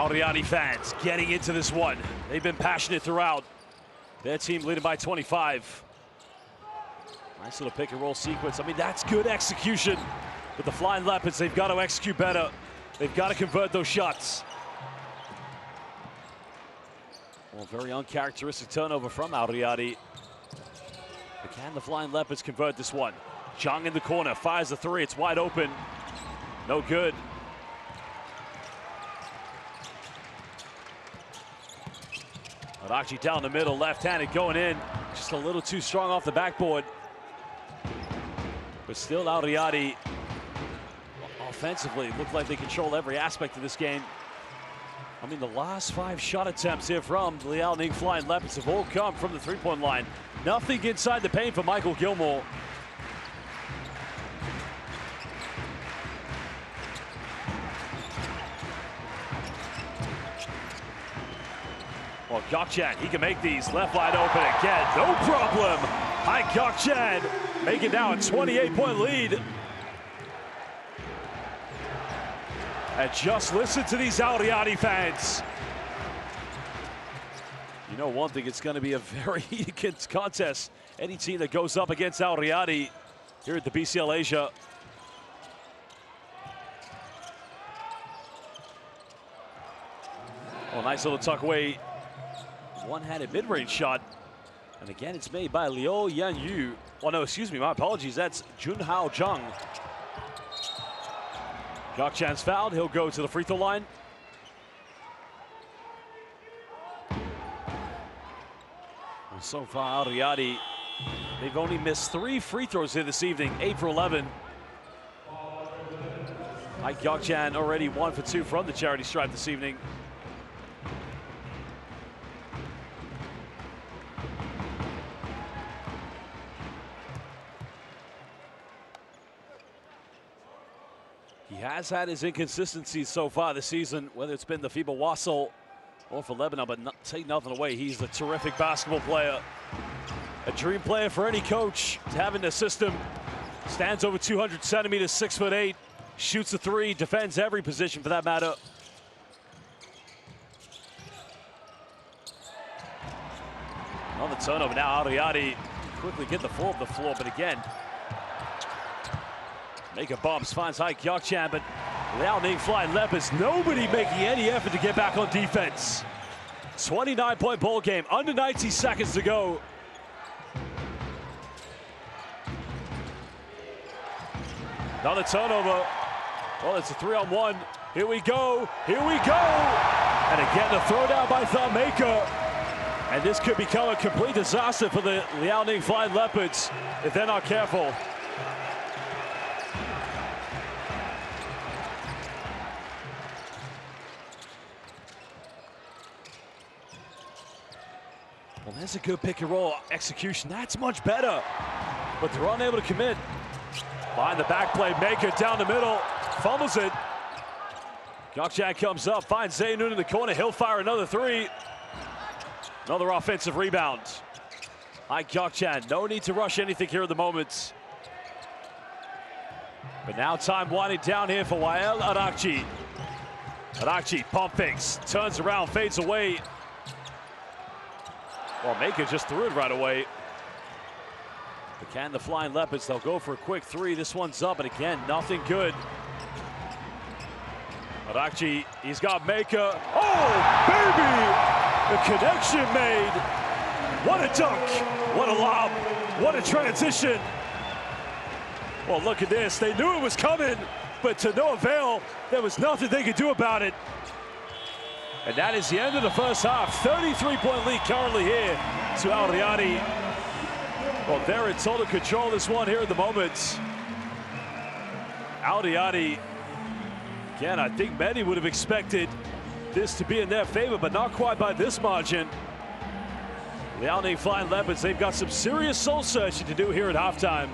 [SPEAKER 1] Riyadi fans getting into this one. They've been passionate throughout. Their team leading by 25. Nice little pick and roll sequence. I mean, that's good execution. But the Flying Leopards, they've got to execute better. They've got to convert those shots. Well, very uncharacteristic turnover from Riyadi. But can the Flying Leopards convert this one? Zhang in the corner, fires the 3. It's wide open. No good. Rakji down the middle, left-handed going in. Just a little too strong off the backboard. But still Riyadi offensively looked like they control every aspect of this game. I mean, the last 5 shot attempts here from the Liaoning Flying Leopards have all come from the three-point line. Nothing inside the paint for Michael Gilmore. Well, Gokchan, he can make these. Left wide open again, no problem. Hai Gokchan making now a 28-point lead. And just listen to these Al Riyadi fans. You know one thing, it's going to be a very heated contest. Any team that goes up against Al Riyadi here at the BCL Asia. Oh, nice little tuck away. One-handed mid-range shot. And again, it's made by Liu Yanyu. Oh, no, excuse me, my apologies. That's Junhao Zhang. Gokchan's fouled. He'll go to the free throw line. Well, so far, Al Riyadi, they've only missed 3 free throws here this evening, 8 for 11. Mike Gokchan already 1 for 2 from the charity stripe this evening. He has had his inconsistencies so far this season, whether it's been the FIBA Wassel or for Lebanon, but take nothing away. He's a terrific basketball player. A dream player for any coach to have in the system. Stands over 200 centimeters, 6'8", shoots the 3, defends every position for that matter. On the turnover now, Al Riyadi quickly get the ball off the floor, but again, Maker bumps, finds Hai Gokchan, but Liaoning flying Leopards. Nobody making any effort to get back on defense. 29-point ball game, under 90 seconds to go. Another turnover. Well, it's a 3-on-1. Here we go. Here we go. And again, the throwdown by Thumb Maker. And this could become a complete disaster for the Liaoning flying Leopards if they're not careful. Well, there's a good pick and roll execution. That's much better. But they're unable to commit. Behind the back play, Maker down the middle, fumbles it. Gokchan comes up, finds Zainoun in the corner. He'll fire another 3. Another offensive rebound. Hai Gokchan, no need to rush anything here at the moment. But now time winding down here for Wael Arakchi. Arakchi, pump fakes, turns around, fades away. Well, Maker just threw it right away. But can the Flying Leopards, they'll go for a quick 3. This one's up, and again, nothing good. Arakchi, he's got Maker. Oh, baby! The connection made. What a dunk, what a lob, what a transition. Well, look at this. They knew it was coming, but to no avail. There was nothing they could do about it. And that is the end of the first half. 33-point lead currently here to Al Riyadi. Well, they're in total control of this one here at the moment. Al Riyadi, again, I think many would have expected this to be in their favor, but not quite by this margin. Liaoning Flying Leopards, they've got some serious soul searching to do here at halftime.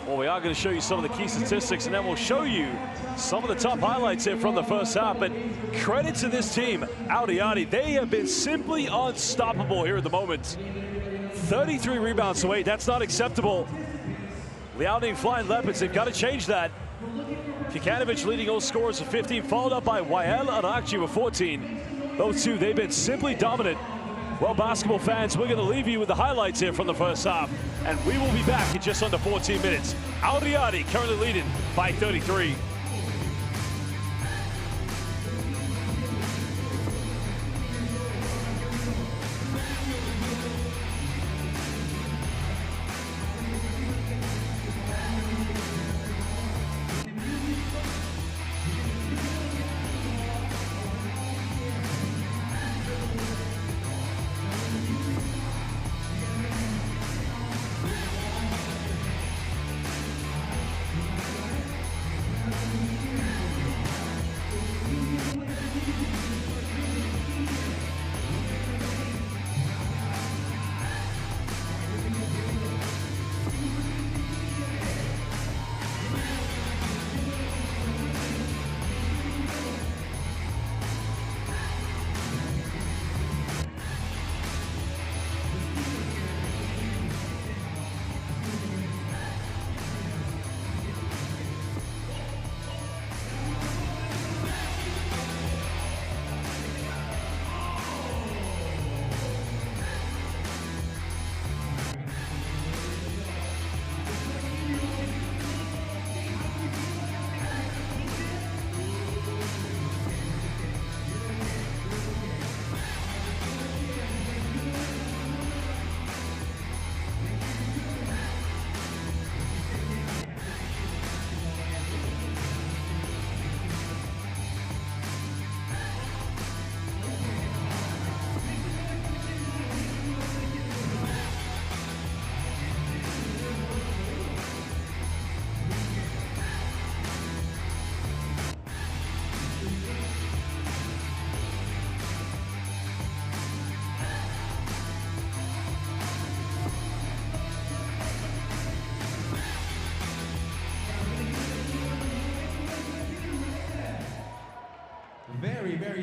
[SPEAKER 1] Well, we are going to show you some of the key statistics, and then we'll show you some of the top highlights here from the first half. But credit to this team, Al Riyadi. They have been simply unstoppable here at the moment. 33 rebounds to 8. That's not acceptable. Liaoning Flying Leopards, they've got to change that. Kikanovic leading all scorers with 15, followed up by Wael Arakchi with 14. Those two, they've been simply dominant. Well, basketball fans, we're going to leave you with the highlights here from the first half, and we will be back in just under 14 minutes. Al Riyadi currently leading by 33.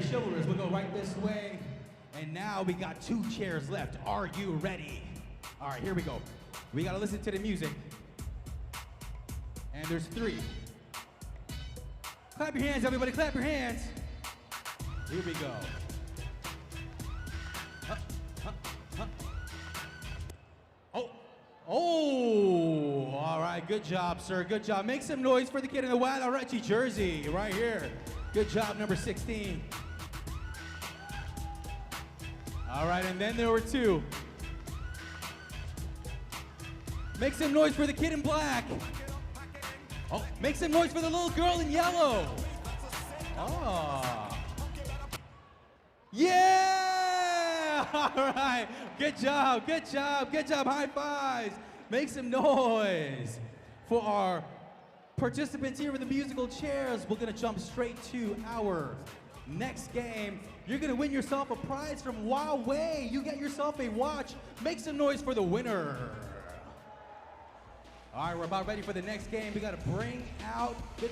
[SPEAKER 2] your shoulders. We'll go right this way. And now we got 2 chairs left. Are you ready? All right, here we go. We gotta listen to the music. And there's 3. Clap your hands, everybody, clap your hands. Here we go. Oh, all right, good job, sir, good job. Make some noise for the kid in the Wild jersey, right here. Good job, number 16. All right, and then there were 2. Make some noise for the kid in black. Oh, make some noise for the little girl in yellow. Oh. Yeah! All right. Good job, good job, good job. High fives. Make some noise for our participants here with the musical chairs. We're going to jump straight to our next game. You're going to win yourself a prize from Huawei. You get yourself a watch. Make some noise for the winner. All right, we're about ready for the next game. We got to bring out the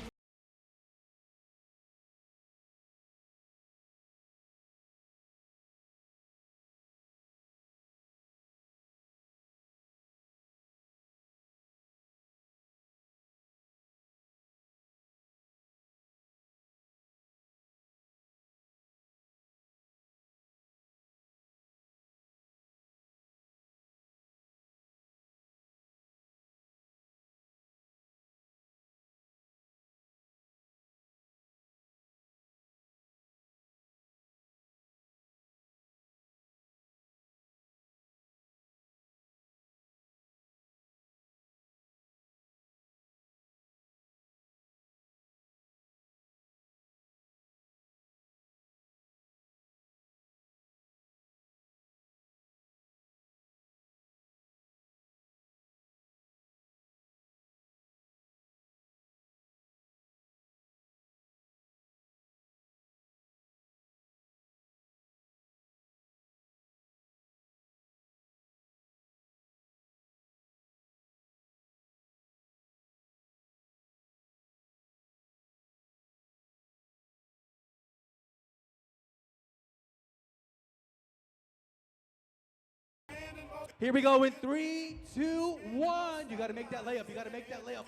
[SPEAKER 2] Here we go in 3, 2, 1. You got to make that layup. You got to make that layup.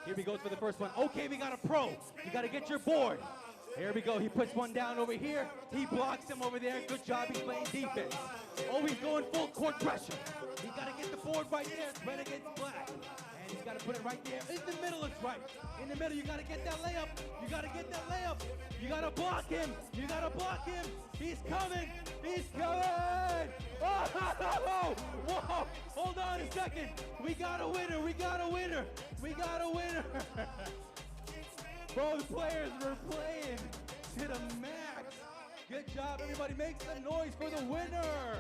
[SPEAKER 2] Here we go for the first one. Okay, we got a pro. You got to get your board. Here we go. He puts one down over here. He blocks him over there. Good job. He's playing defense. Oh, he's going full court pressure. He's got to get the board right there. It's red against black. And he's got to put it right there. In the middle, it's right. In the middle, you got to get that layup. You got to get that layup. You got to block him. You got to block him. He's coming. He's coming. Oh, whoa. Hold on a second. We got a winner. We got a winner. We got a winner. Both players were playing to the max. Good job, everybody. Make some noise for the winner.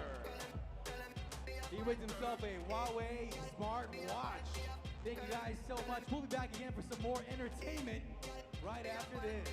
[SPEAKER 2] He wins himself a Huawei Smart Watch. Thank you guys so much. We'll be back again for some more entertainment right after this.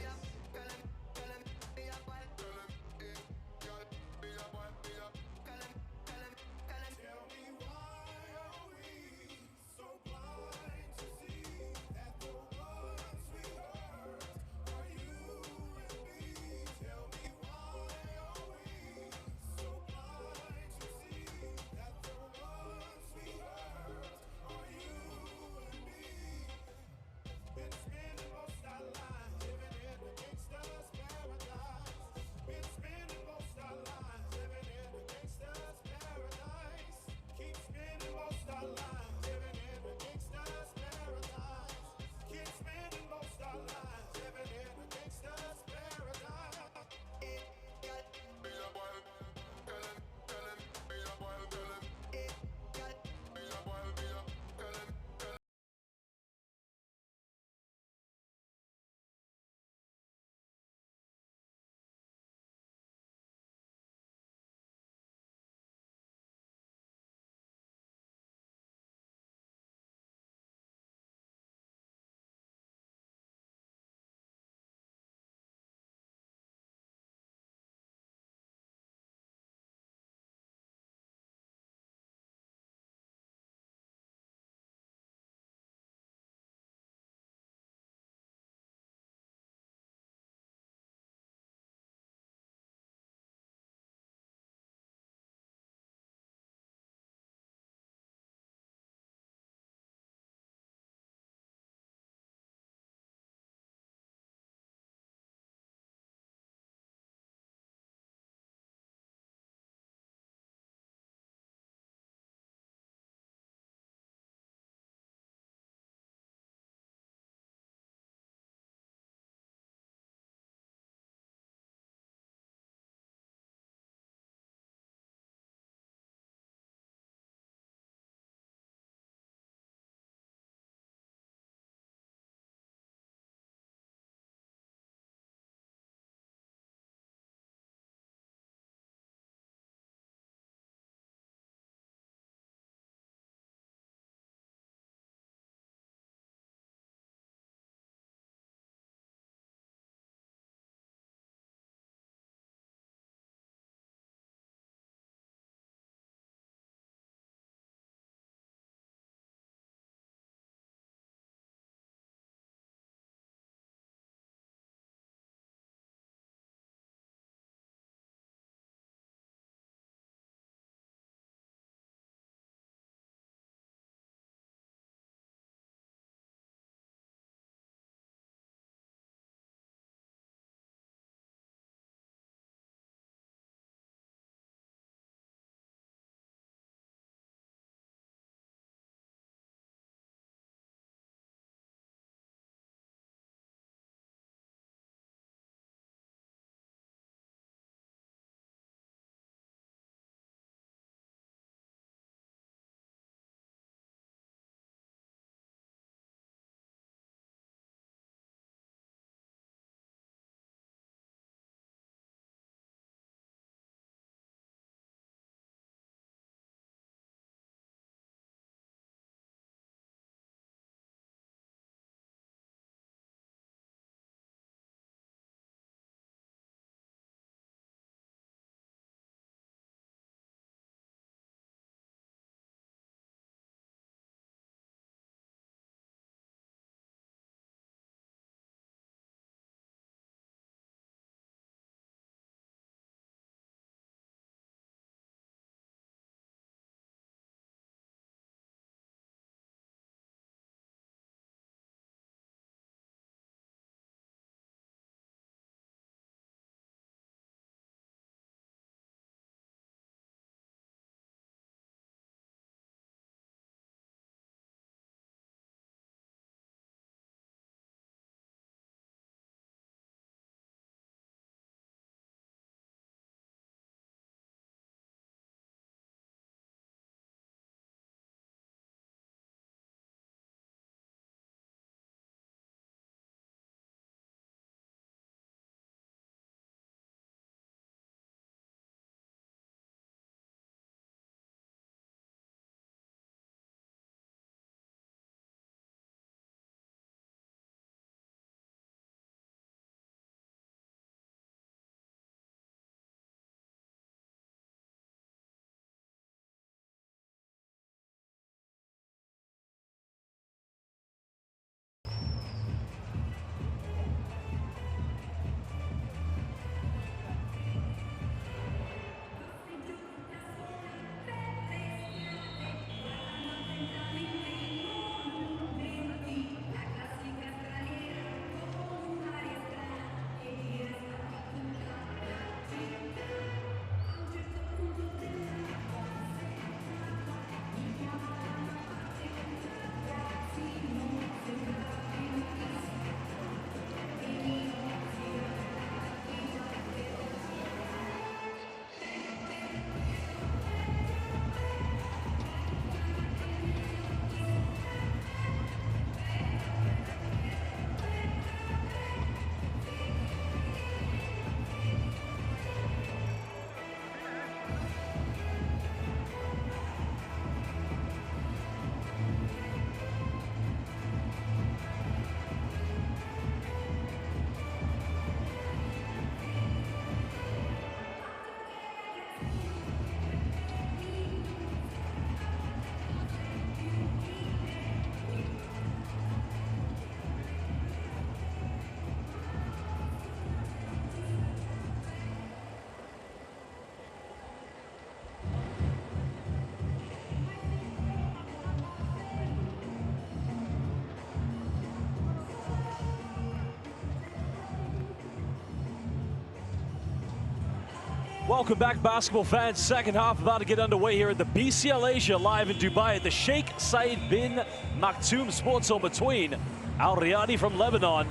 [SPEAKER 1] Welcome back, basketball fans. Second half about to get underway here at the BCL Asia live in Dubai at the Sheikh Said bin Maktoum Sports Zone between Al Riyadi from Lebanon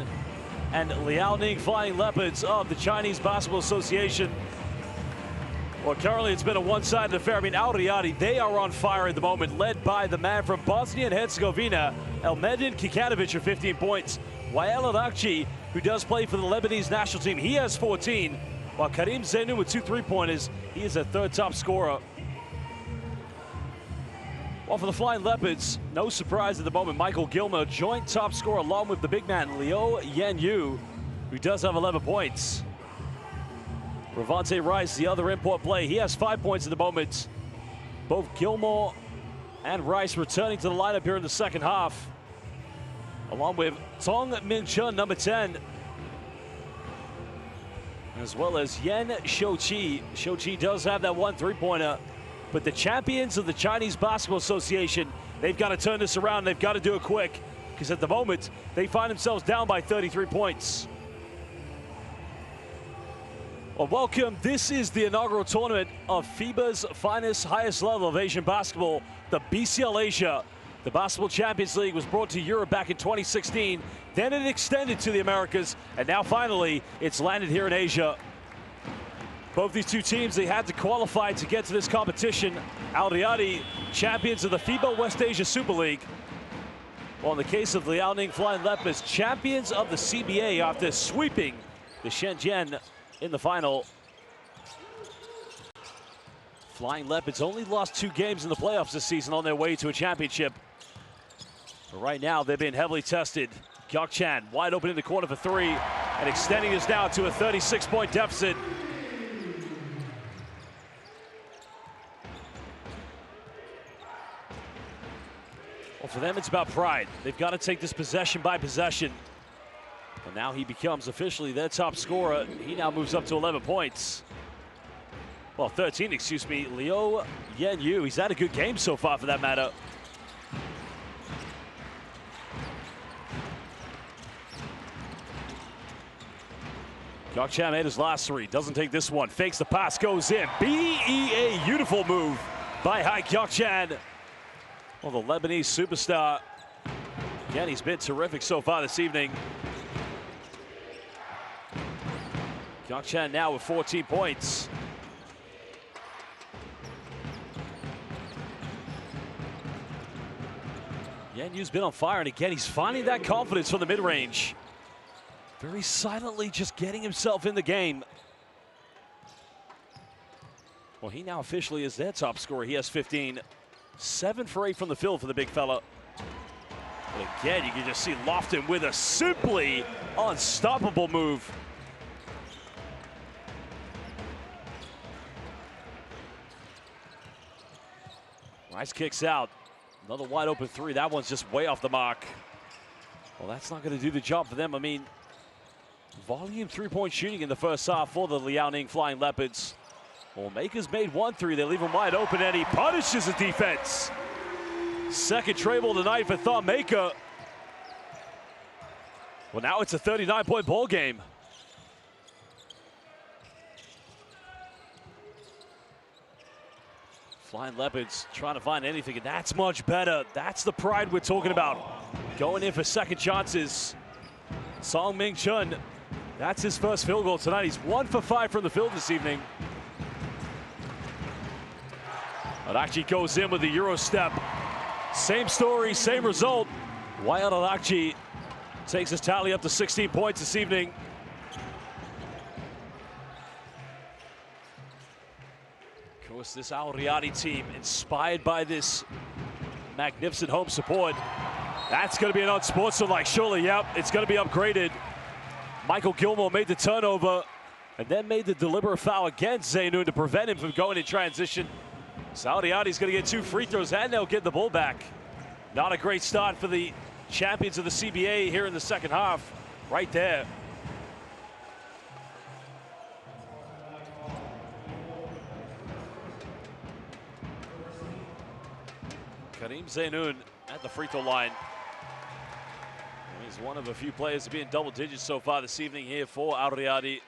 [SPEAKER 1] and Liaoning Flying Leopards of the Chinese Basketball Association. Well, currently it's been a one-sided affair. I mean, Al Riyadi, they are on fire at the moment, led by the man from Bosnia and Herzegovina, Elmedin Kikanovic with 15 points. Wael Al-Akchi, who does play for the Lebanese national team, he has 14. While Karim Zainu with 2 3-pointers, he is a third top scorer. Well, for the Flying Leopards, no surprise at the moment, Michael Gilmer, joint top scorer along with the big man Liu Yanyu, who does have 11 points. Ravante Rice, the other import play, he has 5 points at the moment. Both Gilmore and Rice returning to the lineup here in the second half, along with Tong Min Chun, number 10. As well as Yen Shouqi. Shouqi does have that 1 3-pointer, but the champions of the Chinese Basketball Association, they've got to turn this around. They've got to do it quick, because at the moment, they find themselves down by 33 points. Well, welcome. This is the inaugural tournament of FIBA's finest, highest level of Asian basketball, the BCL Asia. The Basketball Champions League was brought to Europe back in 2016. Then it extended to the Americas, and now finally it's landed here in Asia. Both these two teams, they had to qualify to get to this competition. Al Riyadi, champions of the FIBA West Asia Super League. Well, in the case of the Liaoning Flying Leopards, champions of the CBA after sweeping the Shenzhen in the final. Flying Leopards only lost 2 games in the playoffs this season on their way to a championship. But right now, they're being heavily tested. Gyok Chan wide open in the corner for 3 and extending this now to a 36-point deficit. Well, for them, it's about pride. They've got to take this possession by possession. And now he becomes officially their top scorer. He now moves up to 11 points. Well, 13, excuse me. Liu Yanyu, he's had a good game so far for that matter. Gyok Chan made his last 3, doesn't take this one, fakes the pass, goes in. BEA, beautiful move by Gyok Chan. Well, the Lebanese superstar, again, he's been terrific so far this evening. Gyok Chan now with 14 points. Yanyu's been on fire, and again, he's finding that confidence from the mid-range. Very silently just getting himself in the game. Well, he now officially is their top scorer. He has 15. 7 for 8 from the field for the big fella. But again, you can just see Lofton with a simply unstoppable move. Rice kicks out. Another wide open 3. That one's just way off the mark. Well, that's not going to do the job for them. I mean, volume 3-point shooting in the first half for the Liaoning Flying Leopards. Well, Maker's made 1 3. They leave him wide open, and he punishes the defense. Second treble tonight for Thought Maker. Well, now it's a 39-point ball game. Flying Leopards trying to find anything, and that's much better. That's the pride we're talking about. Going in for second chances. Song Ming Chun, that's his first field goal tonight. He's 1 for 5 from the field this evening. It actually goes in with the Euro step. Same story, same result. Wael Al-Akchi takes his tally up to 16 points this evening. Of course, this Al Riyadi team, inspired by this magnificent home support. That's going to be an unsportsmanlike, surely, yep, it's going to be upgraded. Michael Gilmore made the turnover and then made the deliberate foul against Zainu to prevent him from going in transition. So Al Riyadi's going to get 2 free throws and they'll get the ball back. Not a great start for the champions of the CBA here in the second half, right there. Karim Zainoun at the free throw line. He's one of a few players to be in double digits so far this evening here for Al Riyadi.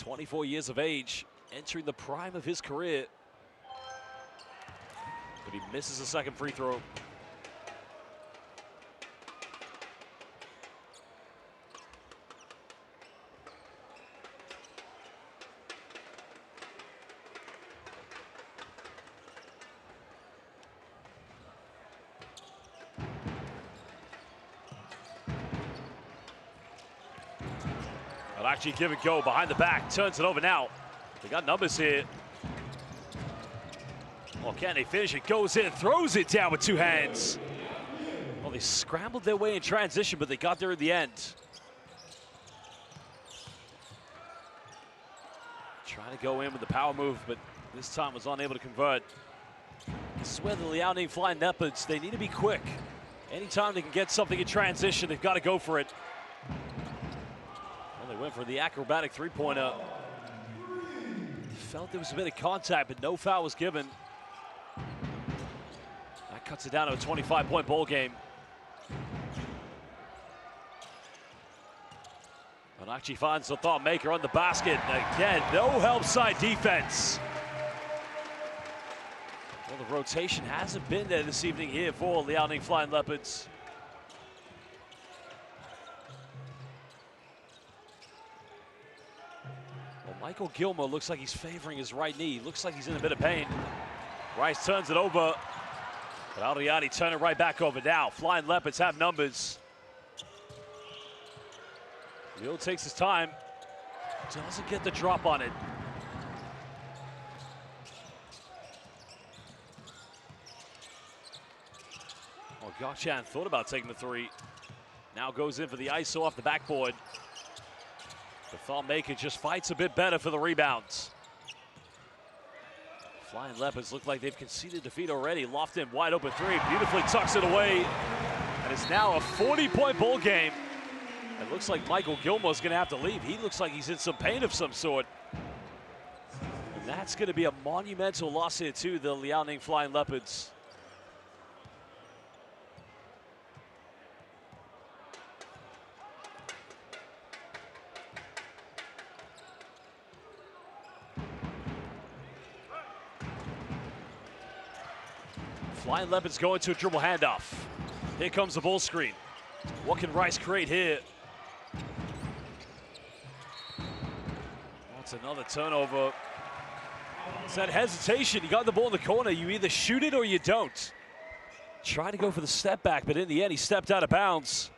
[SPEAKER 1] 24 years of age, entering the prime of his career. But he misses the second free throw. But actually give and go behind the back, turns it over now. They got numbers here. Well, can they finish it? Goes in, throws it down with two hands. Well, they scrambled their way in transition, but they got there in the end. Trying to go in with the power move, but this time was unable to convert. This is where the Liaoning Flying Leopards, they need to be quick. Anytime they can get something in transition, they've got to go for it. Well, they went for the acrobatic three-pointer. Felt there was a bit of contact, but no foul was given. That cuts it down to a 25-point ball game. And actually finds the thought maker on the basket. Again, no help side defense. Well, the rotation hasn't been there this evening here for Liaoning Flying Leopards. Well, Michael Gilmore looks like he's favoring his right knee. Looks like he's in a bit of pain. Rice turns it over. But Riyadi turn it right back over now. Flying Leopards have numbers. Leo takes his time. Doesn't get the drop on it. Well, Gakchan thought about taking the three. Now goes in for the ISO off the backboard. The thought maker just fights a bit better for the rebounds. Flying Leopards look like they've conceded defeat already. Lofton, wide open three, beautifully tucks it away. And it's now a 40-point ball game. It looks like Michael Gilmore's gonna have to leave. He looks like he's in some pain of some sort. And that's gonna be a monumental loss here to the Liaoning Flying Leopards. Flying Leopards going to a dribble handoff. Here comes the ball screen. What can Rice create here? That's another turnover. It's that hesitation. You got the ball in the corner. You either shoot it or you don't. Trying to go for the step back, but in the end, he stepped out of bounds.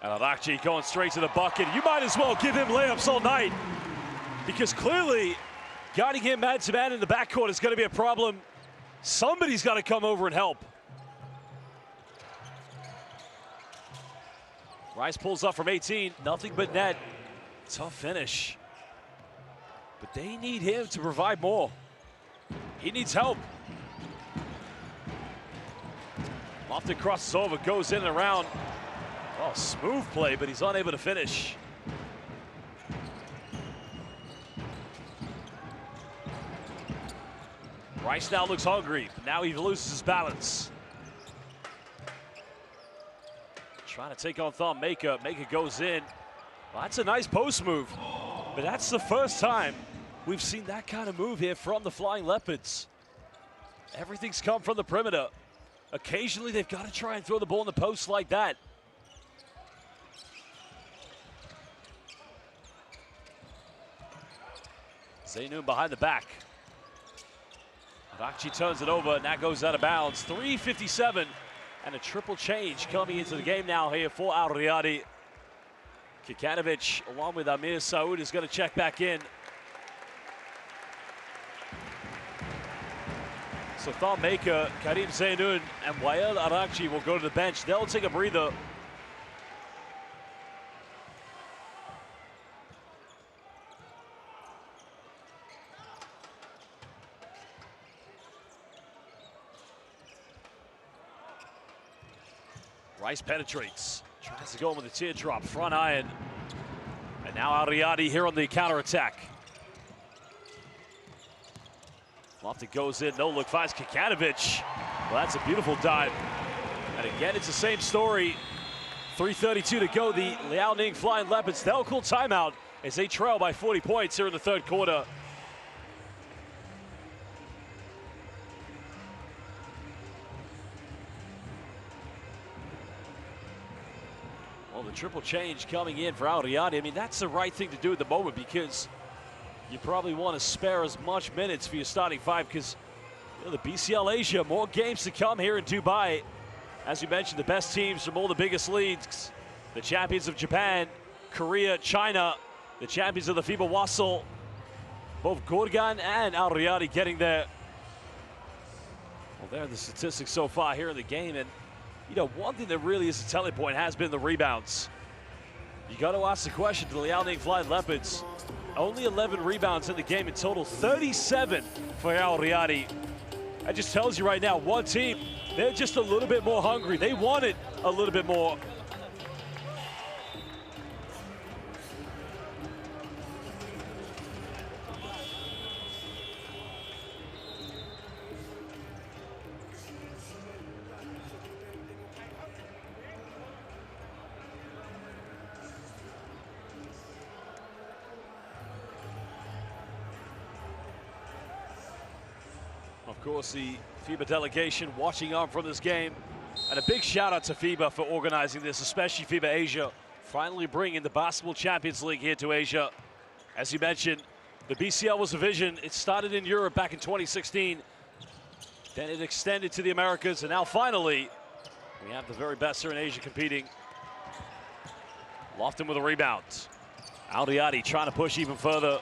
[SPEAKER 1] And Arakji going straight to the bucket. You might as well give him layups all night, because clearly guarding him man-to-man in the backcourt is going to be a problem. Somebody's got to come over and help. Rice pulls up from 18, nothing but net. Tough finish. But they need him to provide more. He needs help. Lofton crosses over, goes in and around. Oh, smooth play, but he's unable to finish. Rice now looks hungry, but now he loses his balance. Trying to take on Thumb Maker. Maker goes in. Well, that's a nice post move, but that's the first time we've seen that kind of move here from the Flying Leopards. Everything's come from the perimeter. Occasionally, they've got to try and throw the ball in the post like that. Zainoun behind the back. Arakji turns it over, and that goes out of bounds. 3:57, and a triple change coming into the game now here for Al Riyadi. Kikanovic, along with Amir Saud, is going to check back in. So Thought Maker, Karim Zainoun, and Wael Arakji will go to the bench. They'll take a breather. Rice penetrates, tries to go in with a teardrop, front iron. And now Riyadi here on the counterattack. Lofton goes in, no look, finds Kikanovic. Well, that's a beautiful dive. And again, it's the same story. 3:32 to go. The Liaoning Flying Leopards, they'll call timeout as they trail by 40 points here in the third quarter. Well, the triple change coming in for Riyadi. I mean, that's the right thing to do at the moment because you probably want to spare as much minutes for your starting five because the BCL Asia, more games to come here in Dubai. As you mentioned, the best teams from all the biggest leagues, the champions of Japan, Korea, China, the champions of the FIBA Wassel, both Gorgan and Al Riyadi getting there. Well, there are the statistics so far here in the game. And, you know, one thing that really is a telling point has been the rebounds. You got to ask the question to the Liaoning Flying Leopards. Only 11 rebounds in the game in total, 37 for Al Riyadi. That just tells you right now, one team, they're just a little bit more hungry. They want it a little bit more. Of course, the FIBA delegation watching on from this game. And a big shout out to FIBA for organizing this, especially FIBA Asia, finally bringing the Basketball Champions League here to Asia. As you mentioned, the BCL was a vision. It started in Europe back in 2016. Then it extended to the Americas, and now finally, we have the very best here in Asia competing. Lofton with a rebound. Al Riyadi trying to push even further.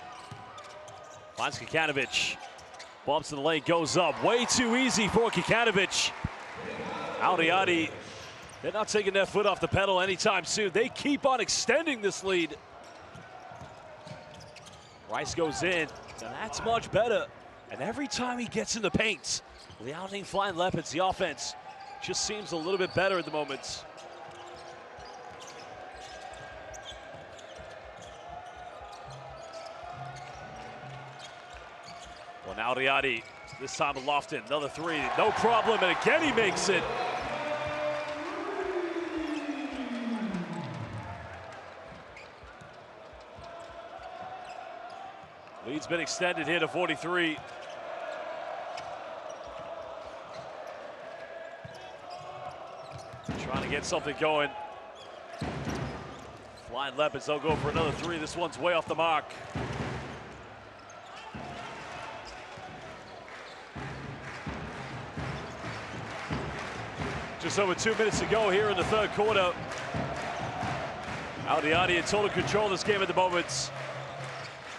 [SPEAKER 1] Finds Kikanovic. Bumps in the lane, goes up. Way too easy for Kikanovic. Al Riyadi, they're not taking their foot off the pedal anytime soon. They keep on extending this lead. Rice goes in, and that's much better. And every time he gets in the paint, Liaoning Flying Leopards, the offense just seems a little bit better at the moment. Well, now Riyadi, this time with Lofton, another three, no problem, and again he makes it. Lead's been extended here to 43. Trying to get something going. Flying Leopards, they'll go for another three. This one's way off the mark. Just over 2 minutes to go here in the third quarter. Al Riyadi in total control of this game at the moment.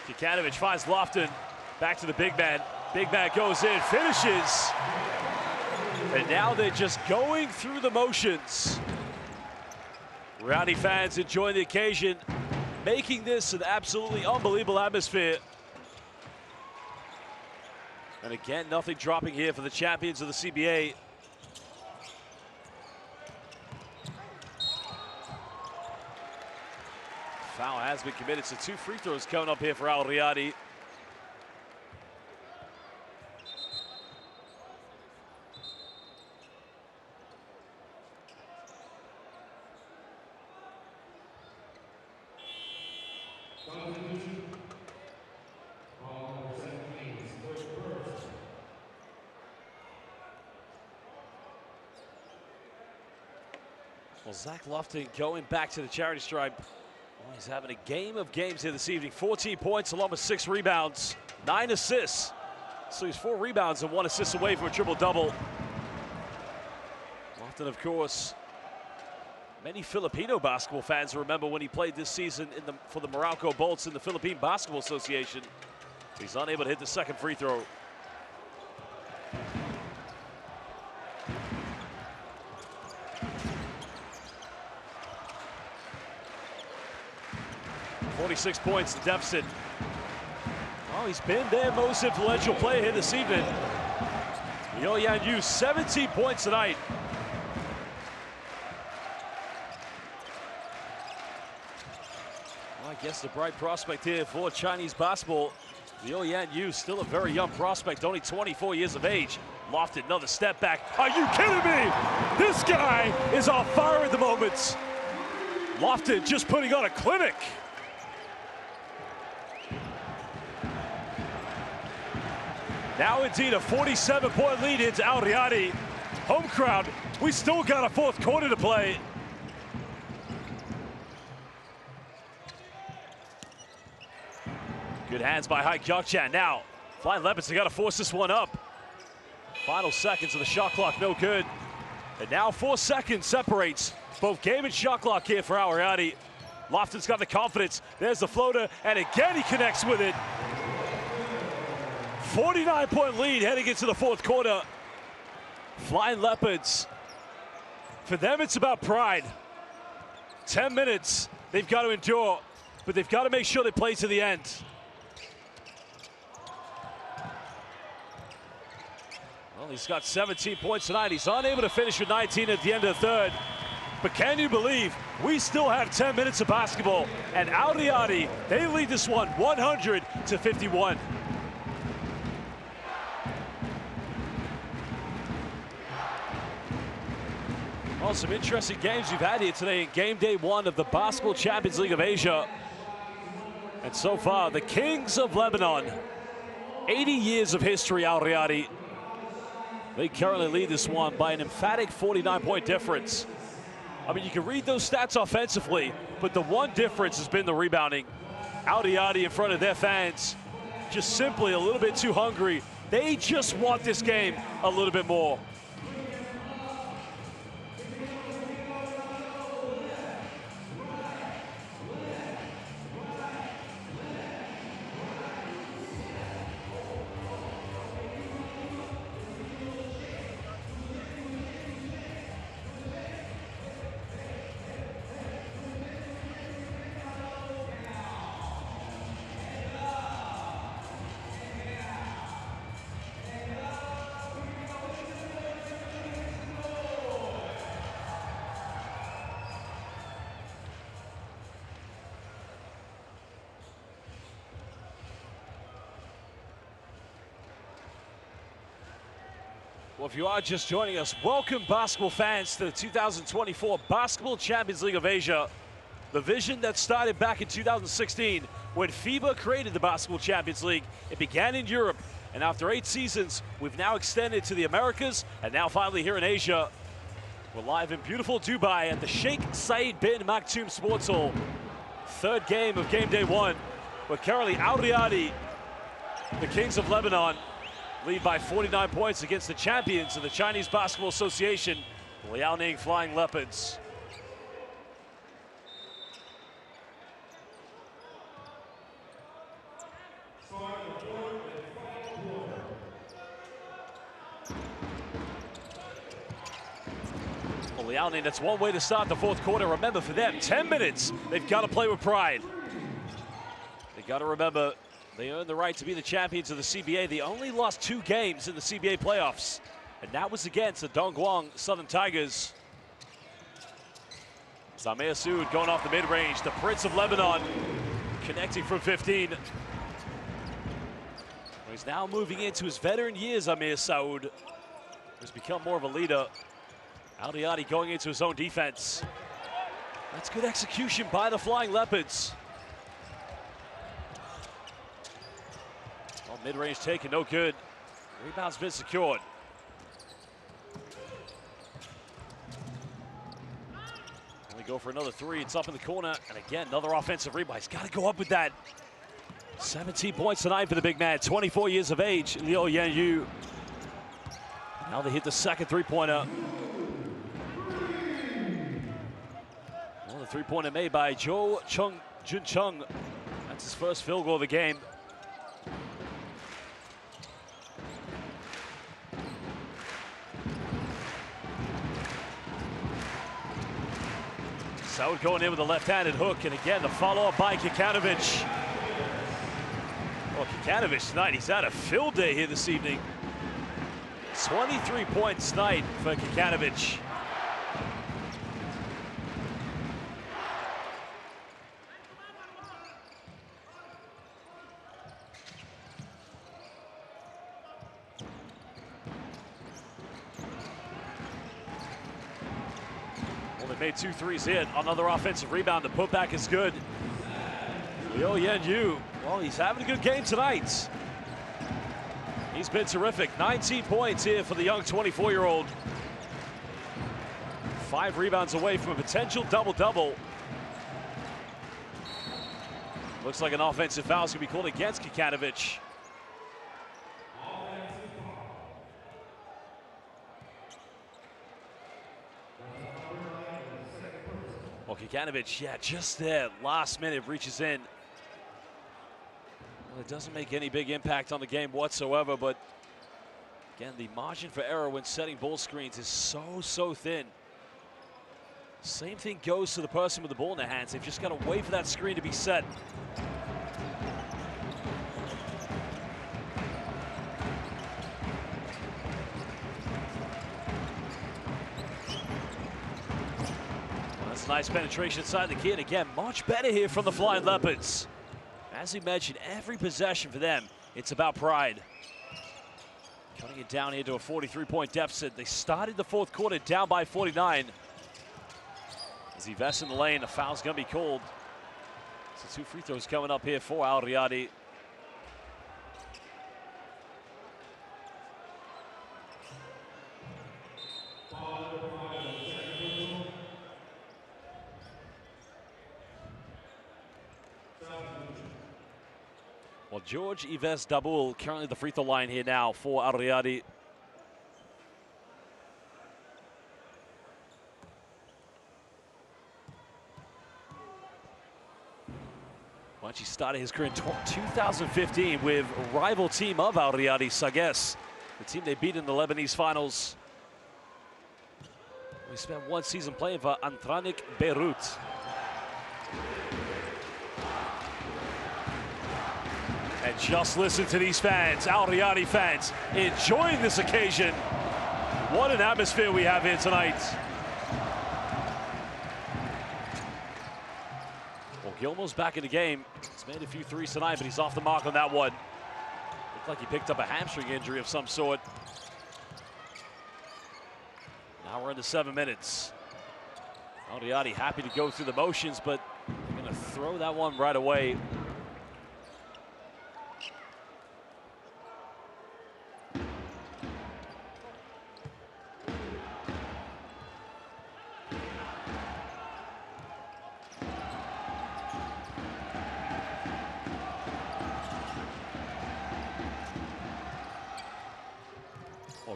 [SPEAKER 1] Kikanovic finds Lofton. Back to the big man. Big man goes in, finishes. And now they're just going through the motions. Riyadi fans enjoying the occasion, making this an absolutely unbelievable atmosphere. And again, nothing dropping here for the champions of the CBA. Foul has been committed, so 2 free throws coming up here for Al Riyadi. Well, Zach Lofton going back to the charity stripe. Well, he's having a game of games here this evening. 14 points along with 6 rebounds, 9 assists. So he's 4 rebounds and 1 assist away from a triple-double. Lofton, of course, many Filipino basketball fans remember when he played this season for the Meralco Bolts in the Philippine Basketball Association. He's unable to hit the second free throw. .46 points, the deficit. Oh, he's been their most influential player here this evening. Yo Yan Yu, 17 points tonight. Well, I guess the bright prospect here for Chinese basketball. Liaoning, still a very young prospect, only 24 years of age. Lofted, another step back. Are you kidding me? This guy is on fire at the moment. Lofted just putting on a clinic. Now indeed a 47-point lead into Riyadi. Home crowd, we still got a fourth quarter to play. Good hands by Hai Kyokchan. Now, Flying Leopards, they got to force this one up. Final seconds of the shot clock, no good. And now 4 seconds separates both game and shot clock here for Riyadi. Lofton's got the confidence. There's the floater, and again he connects with it. 49-point lead heading into the fourth quarter. Flying Leopards, for them it's about pride. 10 minutes they've got to endure, but they've got to make sure they play to the end. Well, he's got 17 points tonight. He's unable to finish with 19 at the end of the third. But can you believe we still have 10 minutes of basketball, and Riyadi, they lead this one 100-51. Well, some interesting games we've had here today in game day one of the Basketball Champions League of Asia. And so far, the Kings of Lebanon, 80 years of history, Riyadi. They currently lead this one by an emphatic 49-point difference. I mean, you can read those stats offensively, but the one difference has been the rebounding. Riyadi in front of their fans, just simply a little bit too hungry. They just want this game a little bit more. Well, if you are just joining us, welcome basketball fans to the 2024 Basketball Champions League of Asia. The vision that started back in 2016 when FIBA created the Basketball Champions League. It began in Europe, and after 8 seasons, we've now extended to the Americas, and now finally here in Asia. We're live in beautiful Dubai at the Sheikh Zayed bin Maktoum Sports Hall. Third game of game day one. We're currently Riyadi, the Kings of Lebanon, lead by 49 points against the champions of the Chinese Basketball Association, the Liaoning Flying Leopards. Well, Liaoning, that's one way to start the fourth quarter. Remember, for them, 10 minutes, they've got to play with pride. They've got to remember, they earned the right to be the champions of the CBA. They only lost 2 games in the CBA playoffs, and that was against the Dongguan Southern Tigers. Zamir Soud going off the mid-range. The Prince of Lebanon connecting from 15. He's now moving into his veteran years, Zamir Soud, who's become more of a leader. Riyadi going into his own defense. That's good execution by the Flying Leopards. Mid-range taken, no good. Rebound's been secured. And we go for another 3. It's up in the corner. And again, another offensive rebound. He's got to go up with that. 17 points tonight for the big man. 24 years of age, Liaoning. Now they hit the second three-pointer. Another three-pointer made by Jun Chung. That's his first field goal of the game. Soud going in with a left-handed hook, and again, the follow-up by Kikanovic. Well, Kikanovic tonight, he's had a field day here this evening. 23 points tonight for Kikanovic. They made 2 threes here. Another offensive rebound. The putback is good. Liu Yanyu, well, he's having a good game tonight. He's been terrific. 19 points here for the young 24-year-old. 5 rebounds away from a potential double-double. Looks like an offensive foul is going to be called against Kikanovic. Well, Kikanovic, yeah, just there. Last minute reaches in. Well, it doesn't make any big impact on the game whatsoever, but again, the margin for error when setting ball screens is so thin. Same thing goes to the person with the ball in their hands. They've just got to wait for that screen to be set. Well, that's a nice penetration inside the key, and again, much better here from the Flying Leopards. As we mentioned, every possession for them, it's about pride. Cutting it down here to a 43-point deficit. They started the fourth quarter down by 49. As he vests in the lane, a foul's going to be called. So 2 free throws coming up here for Al Riyadi. Well, George Yves Daboul currently the free throw line here now for Al Riyadi. Once he started his career in 2015 with rival team of Al Riyadi, Sagesse, the team they beat in the Lebanese finals. We spent 1 season playing for Antranik Beirut. And just listen to these fans, Al Riyadi fans, enjoying this occasion. What an atmosphere we have here tonight. Well, Gilmore's back in the game. He's made a few threes tonight, but he's off the mark on that one. Looked like he picked up a hamstring injury of some sort. Now we're into 7 minutes. Al Riyadi happy to go through the motions, but they're going to throw that one right away.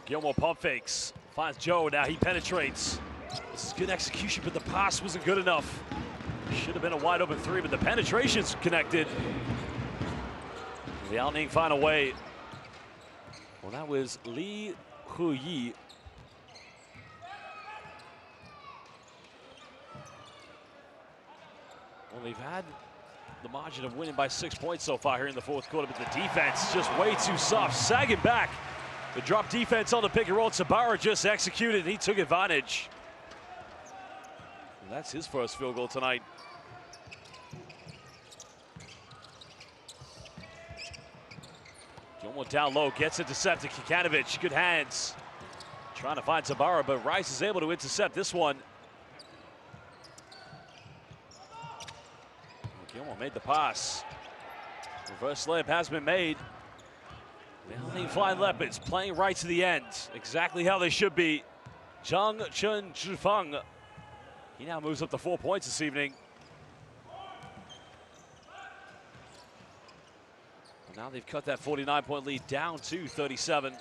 [SPEAKER 1] Gilmore pump fakes, finds Joe, now he penetrates. This is good execution, but the pass wasn't good enough. Should have been a wide open 3, but the penetration's connected. Liaoning find a way. Well, that was Li Huyi. Well, they've had the margin of winning by 6 points so far here in the fourth quarter, but the defense just way too soft, sagging back. The drop defense on the pick and roll, Sabara just executed, and he took advantage. And that's his first field goal tonight. Gilmore down low, gets intercepted. Kikanovic, good hands. Trying to find Sabara, but Rice is able to intercept this one. Gilmore made the pass. Reverse layup has been made. Liaoning Flying Leopards playing right to the end, exactly how they should be. Zhang Chun Zhifeng, he now moves up to 4 points this evening. And now they've cut that 49-point lead down to 37.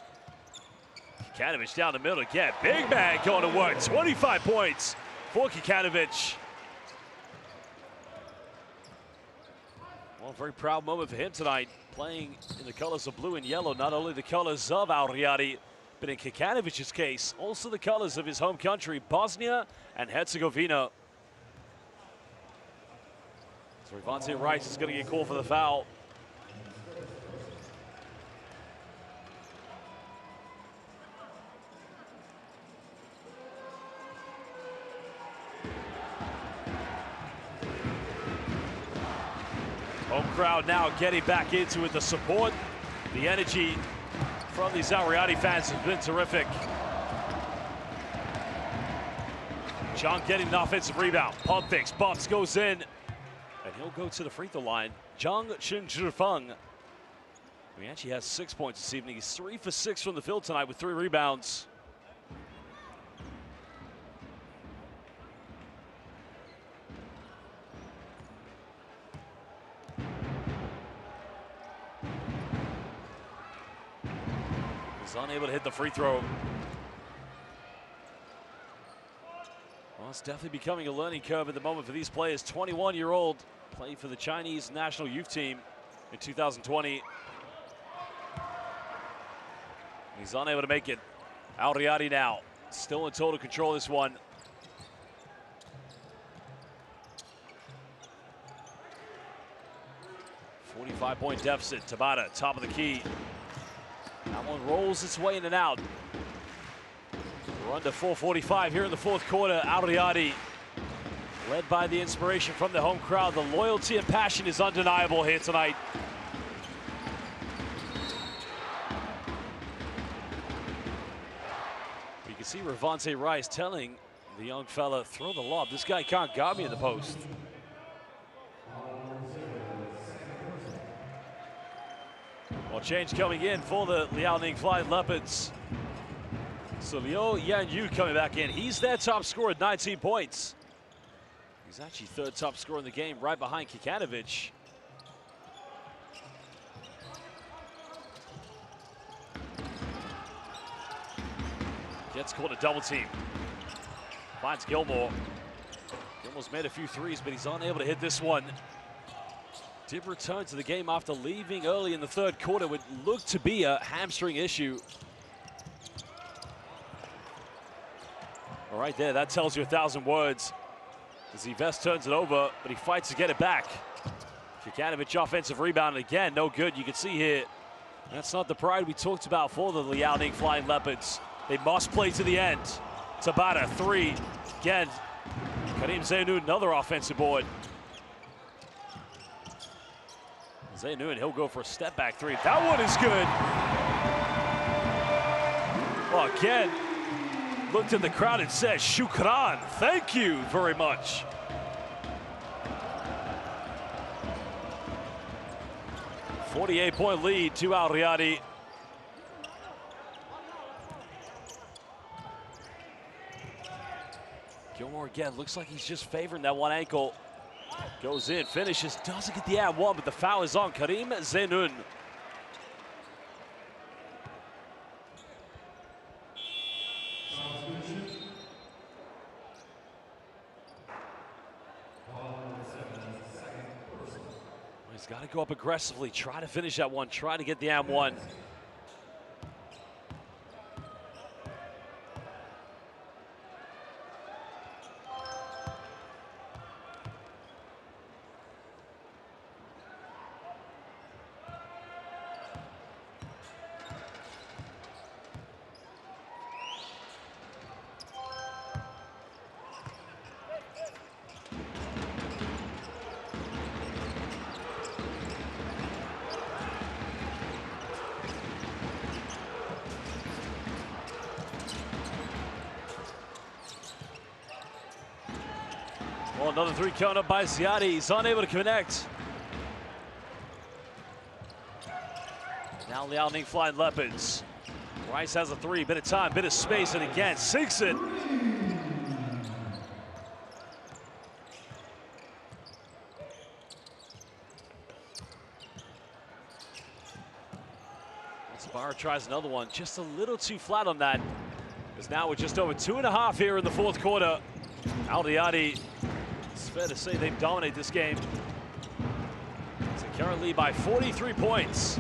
[SPEAKER 1] Kikanovic down the middle again, big man going to work, 25 points for Kikanovic. Well, a very proud moment for him tonight, playing in the colors of blue and yellow, not only the colors of Al Riyadi, but in Kikanovic's case, also the colors of his home country, Bosnia and Herzegovina. So Rivante Rice is going to get called for the foul. Home crowd now getting back into it. The support, the energy from these Al Riyadi fans has been terrific. Zhang getting an offensive rebound. Pump fakes, bumps, goes in. And he'll go to the free throw line. Zhang Chenjifeng. He actually has 6 points this evening. He's 3 for 6 from the field tonight with 3 rebounds. He's unable to hit the free throw. Well, it's definitely becoming a learning curve at the moment for these players. 21-year-old, played for the Chinese national youth team in 2020. He's unable to make it. Riyadi now, still in total control of this one. .45 deficit. Tabata, top of the key. That one rolls its way in and out. We're under 4:45 here in the fourth quarter. Riyadi, led by the inspiration from the home crowd. The loyalty and passion is undeniable here tonight. You can see Ravante Rice telling the young fella, throw the lob. This guy can't guard me in the post. Well, change coming in for the Liaoning Flying Leopards. So Liu Yanyu coming back in. He's their top scorer at 19 points. He's actually third top scorer in the game, right behind Kikanovic. Gets caught a double team. Finds Gilmore. Gilmore's made a few threes, but he's unable to hit this one. Did return to the game after leaving early in the third quarter. Would look to be a hamstring issue. All right there, that tells you 1,000 words. As Yves turns it over, but he fights to get it back. Kikanovic offensive rebound again, no good. You can see here, that's not the pride we talked about for the Liaoning Flying Leopards. They must play to the end. Tabata, 3. Again, Karim Zainoun, another offensive board. Zainoun, he'll go for a step back 3. That one is good. Well, again, looked at the crowd and said, Shukran, thank you very much. .48 lead to Riyadi. Gilmore again, looks like he's just favoring that one ankle. Goes in, finishes, doesn't get the ad one, but the foul is on Karim Zainoun. He's got to go up aggressively, try to finish that one, try to get the ad one. Well, another 3 count up by Riyadi. He's unable to connect. Now Liaoning Flying Leopards. Rice has a 3, bit of time, bit of space, and again, sinks it. Sabara tries another one, just a little too flat on that. Because now we're just over 2.5 here in the fourth quarter. Riyadi, it's fair to say they dominate this game. It's a current lead by 43 points.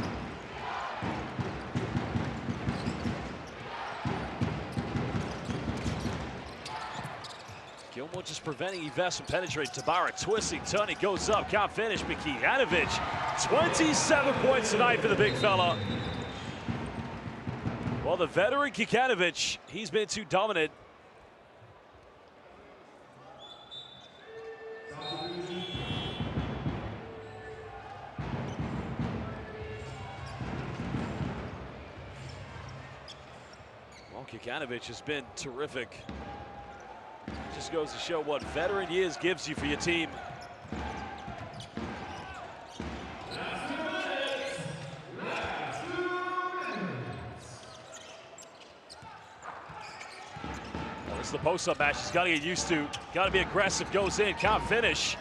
[SPEAKER 1] Gilmore just preventing Yves from penetrating. Tabara twisting, turning, goes up, can't finish. Kikanovic, 27 points tonight for the big fella. Well, the veteran Kikanovic, he's been too dominant. Well, Kikanovic has been terrific. Just Just goes to show what veteran years gives you for your team. This is the post-up match he's got to get used to. Got to be aggressive, goes in, can't finish.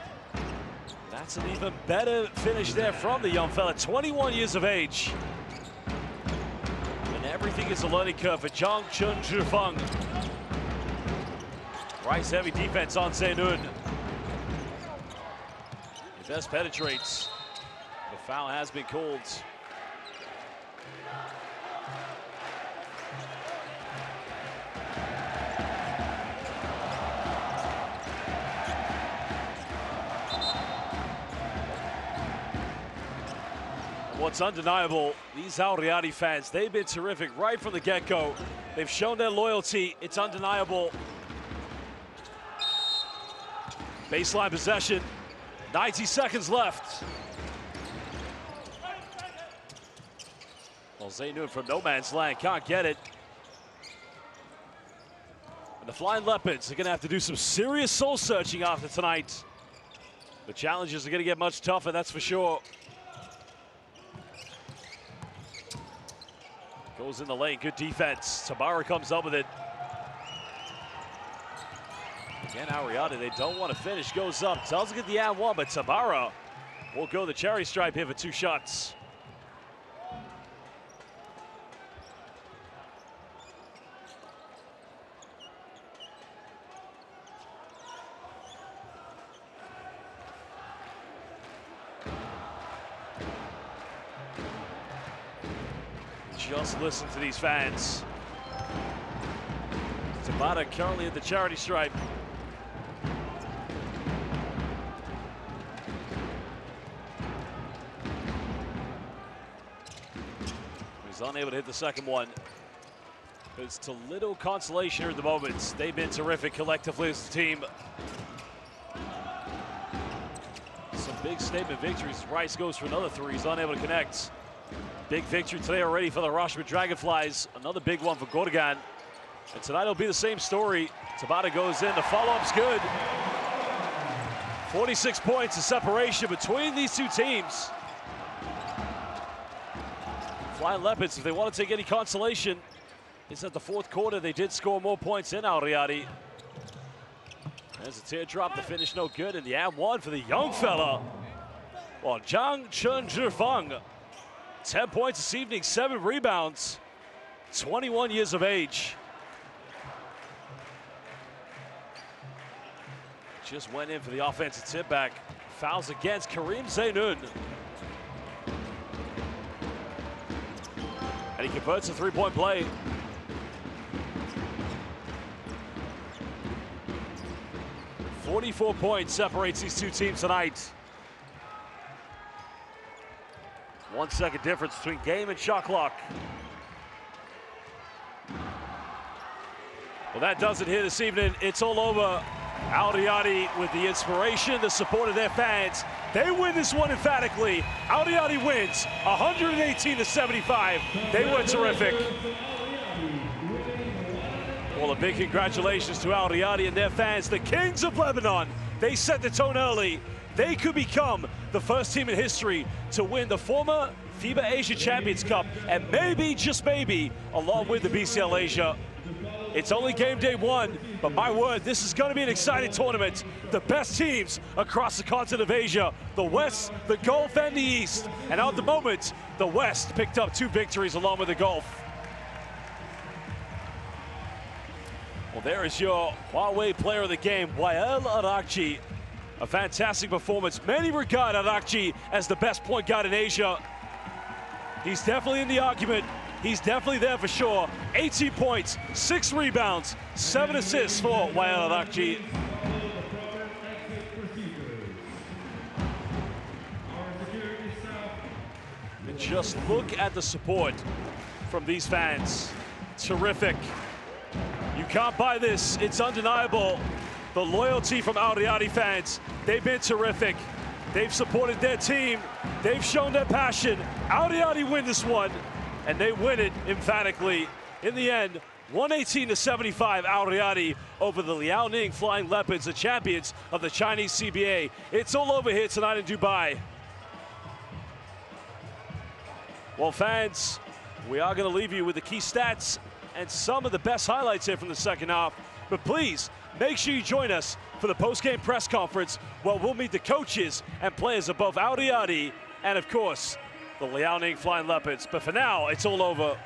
[SPEAKER 1] That's an even better finish there from the young fella, 21 years of age. And everything is a learning curve for Zhang Chun-Zhifeng. Rice heavy defense on Zainun. Best penetrates. The foul has been called. What's undeniable, these Al Riyadi fans, they've been terrific right from the get-go. They've shown their loyalty. It's undeniable. Baseline possession, 90 seconds left. Well, Zainun from no man's land can't get it. And the Flying Leopards are gonna have to do some serious soul searching after tonight. The challenges are gonna get much tougher, that's for sure. Goes in the lane, good defense. Tabara comes up with it. Again, Al Riyadi, they don't want to finish. Goes up, doesn't get the and one, but Tabara will go the cherry stripe here for 2 shots. Just listen to these fans. Tabata currently at the charity stripe. He's unable to hit the second one. It's to little consolation here at the moment. They've been terrific collectively as a team. Some big statement victories. Rice goes for another 3. He's unable to connect. Big victory today already for the Hiroshima Dragonflies. Another big one for Gordogan. And tonight will be the same story. Tabata goes in, the follow-up's good. 46 points of separation between these two teams. Flying Leopards, if they want to take any consolation, it's at the 4th quarter. They did score more points in Al Riyadi. There's a teardrop, the finish no good, and the and one for the young fella. Well, Zhang Chun-Zhifeng. 10 points this evening, 7 rebounds, 21 years of age. Just went in for the offensive tip back. Fouls against Karim Zainun. And he converts a 3-point play. .44 points separates these two teams tonight. 1 second difference between game and shot clock. Well, that does it here this evening. It's all over. Al Riyadi with the inspiration, the support of their fans. They win this one emphatically. Al Riyadi wins 118-75. They were terrific. Well, a big congratulations to Al Riyadi and their fans, the Kings of Lebanon. They set the tone early. They could become the first team in history to win the former FIBA Asia Champions Cup, and maybe, just maybe, along with the BCL Asia. It's only game day 1, but my word, this is going to be an exciting tournament. The best teams across the continent of Asia, the West, the Gulf, and the East. And at the moment, the West picked up 2 victories along with the Gulf. Well, there is your Huawei player of the game, Wael Arakji. A fantastic performance. Many regard Arakji as the best point guard in Asia. He's definitely in the argument. He's definitely there for sure. 18 points, 6 rebounds, 7 assists for Wael Arakji. And just look at the support from these fans. Terrific. You can't buy this. It's undeniable. The loyalty from Al Riyadi fans, they've been terrific. They've supported their team. They've shown their passion. Al Riyadi win this one, and they win it emphatically. In the end, 118-75, Al Riyadi over the Liaoning Flying Leopards, the champions of the Chinese CBA. It's all over here tonight in Dubai. Well, fans, we are going to leave you with the key stats and some of the best highlights here from the second half. But please, make sure you join us for the post-game press conference where we'll meet the coaches and players above Al Riyadi and, of course, the Liaoning Flying Leopards. But for now, it's all over.